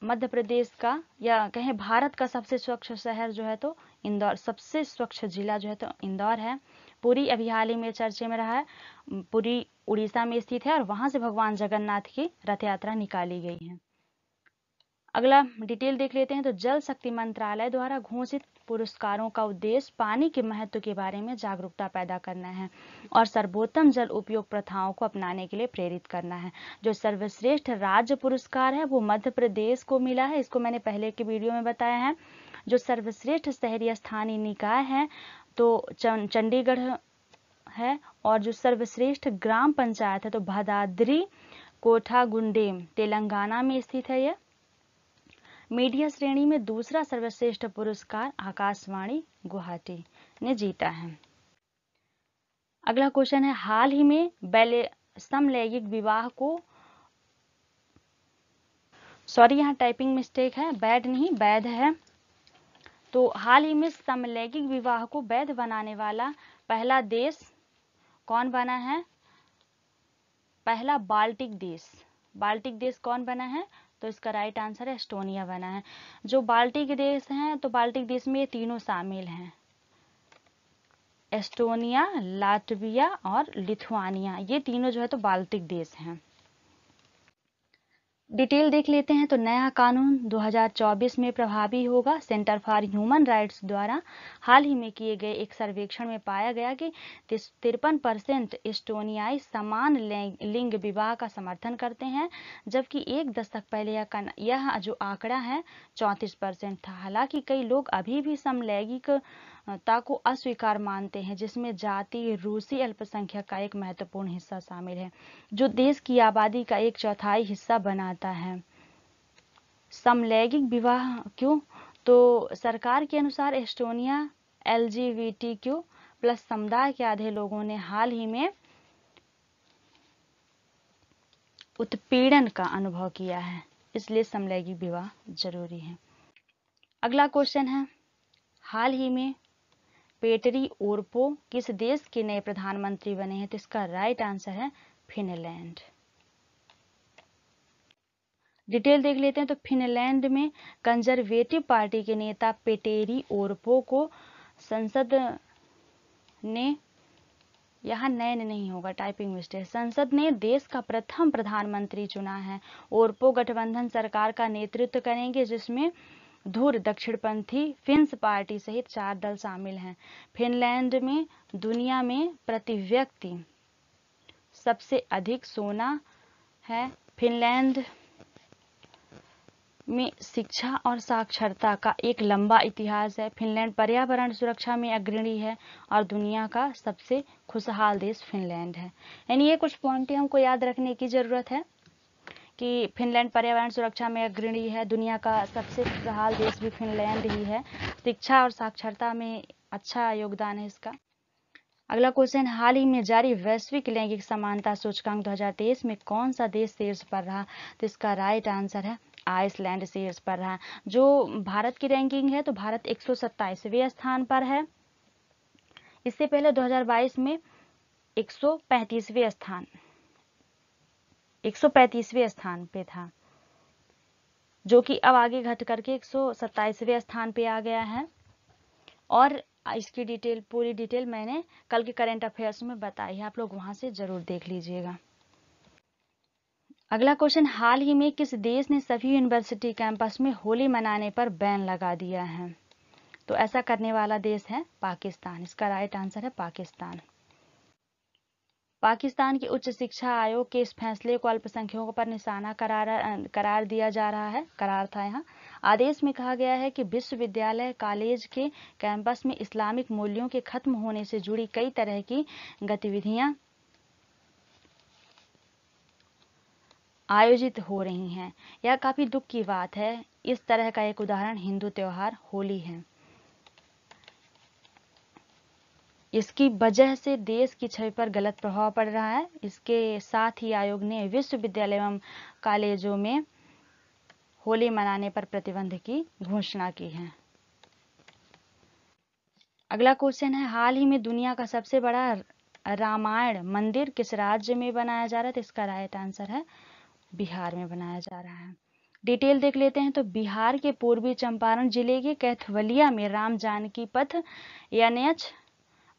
मध्य प्रदेश का या कहें भारत का सबसे स्वच्छ शहर जो है तो इंदौर, सबसे स्वच्छ जिला जो है तो इंदौर है। पुरी अभी हाल ही में चर्चे में रहा है, पुरी उड़ीसा में स्थित है और वहां से भगवान जगन्नाथ की रथ यात्रा निकाली गई है। अगला डिटेल देख लेते हैं। तो जल शक्ति मंत्रालय द्वारा घोषित पुरस्कारों का उद्देश्य पानी के महत्व के बारे में जागरूकता पैदा करना है और सर्वोत्तम जल उपयोग प्रथाओं को अपनाने के लिए प्रेरित करना है। जो सर्वश्रेष्ठ राज्य पुरस्कार है वो मध्य प्रदेश को मिला है, इसको मैंने पहले के वीडियो में बताया है। जो सर्वश्रेष्ठ शहरी स्थानीय निकाय है तो चंडीगढ़ है और जो सर्वश्रेष्ठ ग्राम पंचायत है तो भदाद्री कोठागुंडेम तेलंगाना में स्थित है। यह मीडिया श्रेणी में दूसरा सर्वश्रेष्ठ पुरस्कार आकाशवाणी गुवाहाटी ने जीता है। अगला क्वेश्चन है हाल ही में समलैंगिक विवाह को, यहाँ टाइपिंग मिस्टेक है, वैध है। तो हाल ही में समलैंगिक विवाह को वैध बनाने वाला पहला देश कौन बना है? पहला बाल्टिक देश, बाल्टिक देश कौन बना है? तो इसका राइट आंसर है एस्टोनिया बना है। जो बाल्टिक देश हैं, तो बाल्टिक देश में ये तीनों शामिल हैं, एस्टोनिया, लाटविया और लिथुआनिया, ये तीनों जो है तो बाल्टिक देश हैं। डिटेल देख लेते हैं। तो नया कानून 2024 में प्रभावी होगा। सेंटर फॉर ह्यूमन राइट्स द्वारा हाल ही में किए गए एक सर्वेक्षण में पाया गया कि 53% एस्टोनियाई समान लिंग विवाह का समर्थन करते हैं, जबकि एक दशक पहले यह जो आंकड़ा है 34% था। हालांकि कई लोग अभी भी समलैंगिकता को अस्वीकार मानते हैं, जिसमें जाति रूसी अल्पसंख्यक का एक महत्वपूर्ण हिस्सा शामिल है, जो देश की आबादी का 1/4 हिस्सा बनाता है। समलैंगिक विवाह क्यों? तो सरकार के अनुसार एस्टोनिया LGBTQ+ समुदाय के आधे लोगों ने हाल ही में उत्पीड़न का अनुभव किया है, इसलिए समलैंगिक विवाह जरूरी है। अगला क्वेश्चन है, हाल ही में पेटरी ओरपो किस देश के नए प्रधानमंत्री बने हैं? तो इसका राइट आंसर है फिनलैंड। डिटेल देख लेते हैं। तो फिनलैंड में कंजर्वेटिव पार्टी के नेता पेटेरी ओरपो को संसद ने, यहाँ नए नहीं होगा, टाइपिंग मिस्टेक, संसद ने देश का प्रथम प्रधानमंत्री चुना है। ओरपो गठबंधन सरकार का नेतृत्व करेंगे, जिसमें धुर दक्षिणपंथी फिन्स पार्टी सहित 4 दल शामिल हैं। फिनलैंड में दुनिया में प्रति व्यक्ति सबसे अधिक सोना है। फिनलैंड में शिक्षा और साक्षरता का एक लंबा इतिहास है। फिनलैंड पर्यावरण सुरक्षा में अग्रणी है और दुनिया का सबसे खुशहाल देश फिनलैंड है। यानी ये कुछ पॉइंट हमको याद रखने की जरूरत है कि फिनलैंड पर्यावरण सुरक्षा में अग्रणी है, दुनिया का सबसे खुशहाल देश भी फिनलैंड ही है, शिक्षा और साक्षरता में अच्छा योगदान है इसका। अगला क्वेश्चन, हाल ही में जारी वैश्विक लैंगिक समानता सूचकांक 2023 में कौन सा देश शीर्ष पर रहा? तो इसका राइट आंसर है आइसलैंड शीर्ष पर रहा। जो भारत की रैंकिंग है, तो भारत 127वें स्थान पर है। इससे पहले 2022 में 135वें स्थान पे था, जो कि अब आगे घट करके 127वें स्थान पे आ गया है। और इसकी डिटेल, पूरी डिटेल मैंने कल के करंट अफेयर्स में बताई है, आप लोग वहां से जरूर देख लीजिएगा। अगला क्वेश्चन, हाल ही में किस देश ने सभी यूनिवर्सिटी कैंपस में होली मनाने पर बैन लगा दिया है? तो ऐसा करने वाला देश है पाकिस्तान। इसका राइट आंसर है पाकिस्तान। पाकिस्तान के उच्च शिक्षा आयोग के इस फैसले को अल्पसंख्यकों पर निशाना करार दिया जा रहा है। करार था यहाँ। आदेश में कहा गया है कि विश्वविद्यालय कॉलेज के कैंपस में इस्लामिक मूल्यों के खत्म होने से जुड़ी कई तरह की गतिविधियां आयोजित हो रही हैं। यह काफी दुख की बात है। इस तरह का एक उदाहरण हिंदू त्योहार होली है। इसकी वजह से देश की छवि पर गलत प्रभाव पड़ रहा है। इसके साथ ही आयोग ने विश्वविद्यालय एवं कॉलेजों में होली मनाने पर प्रतिबंध की घोषणा की है। अगला क्वेश्चन है, हाल ही में दुनिया का सबसे बड़ा रामायण मंदिर किस राज्य में बनाया जा रहा है? तो इसका राइट आंसर है बिहार में बनाया जा रहा है। डिटेल देख लेते हैं। तो बिहार के पूर्वी चंपारण जिले के कैथवलिया में राम जानकी पथ NH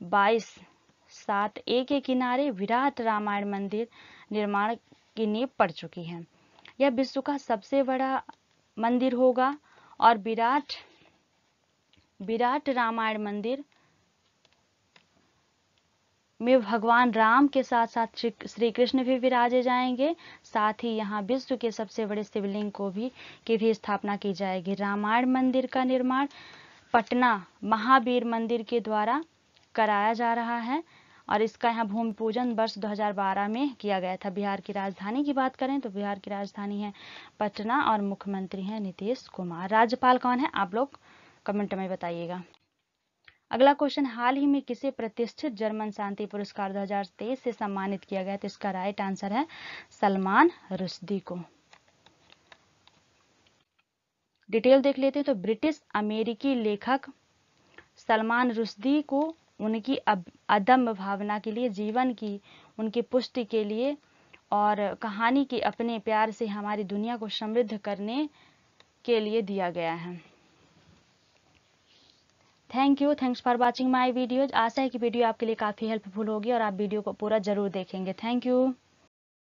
22/7A के किनारे विराट रामायण मंदिर निर्माण की नींव पड़ चुकी है। यह विश्व का सबसे बड़ा मंदिर होगा और विराट रामायण मंदिर में भगवान राम के साथ साथ श्री कृष्ण भी विराजे जाएंगे। साथ ही यहाँ विश्व के सबसे बड़े शिवलिंग की भी स्थापना की जाएगी। रामायण मंदिर का निर्माण पटना महावीर मंदिर के द्वारा कराया जा रहा है और इसका यहाँ भूमि पूजन वर्ष 2012 में किया गया था। बिहार की राजधानी की बात करें तो बिहार की राजधानी है पटना और मुख्यमंत्री हैं नीतीश कुमार। राज्यपाल कौन है, आप लोग कमेंट में बताइएगा। अगला क्वेश्चन, हाल ही में किसे प्रतिष्ठित जर्मन शांति पुरस्कार 2023 से सम्मानित किया गया? तो इसका राइट आंसर है सलमान रुश्दी को। डिटेल देख लेते हैं। तो ब्रिटिश अमेरिकी लेखक सलमान रुश्दी को उनकी अदम्य भावना के लिए, जीवन की उनकी पुष्टि के लिए और कहानी के अपने प्यार से हमारी दुनिया को समृद्ध करने के लिए दिया गया है। Thanks for watching my videos. आशा है कि वीडियो आपके लिए काफ़ी हेल्पफुल होगी और आप वीडियो को पूरा जरूर देखेंगे। Thank you.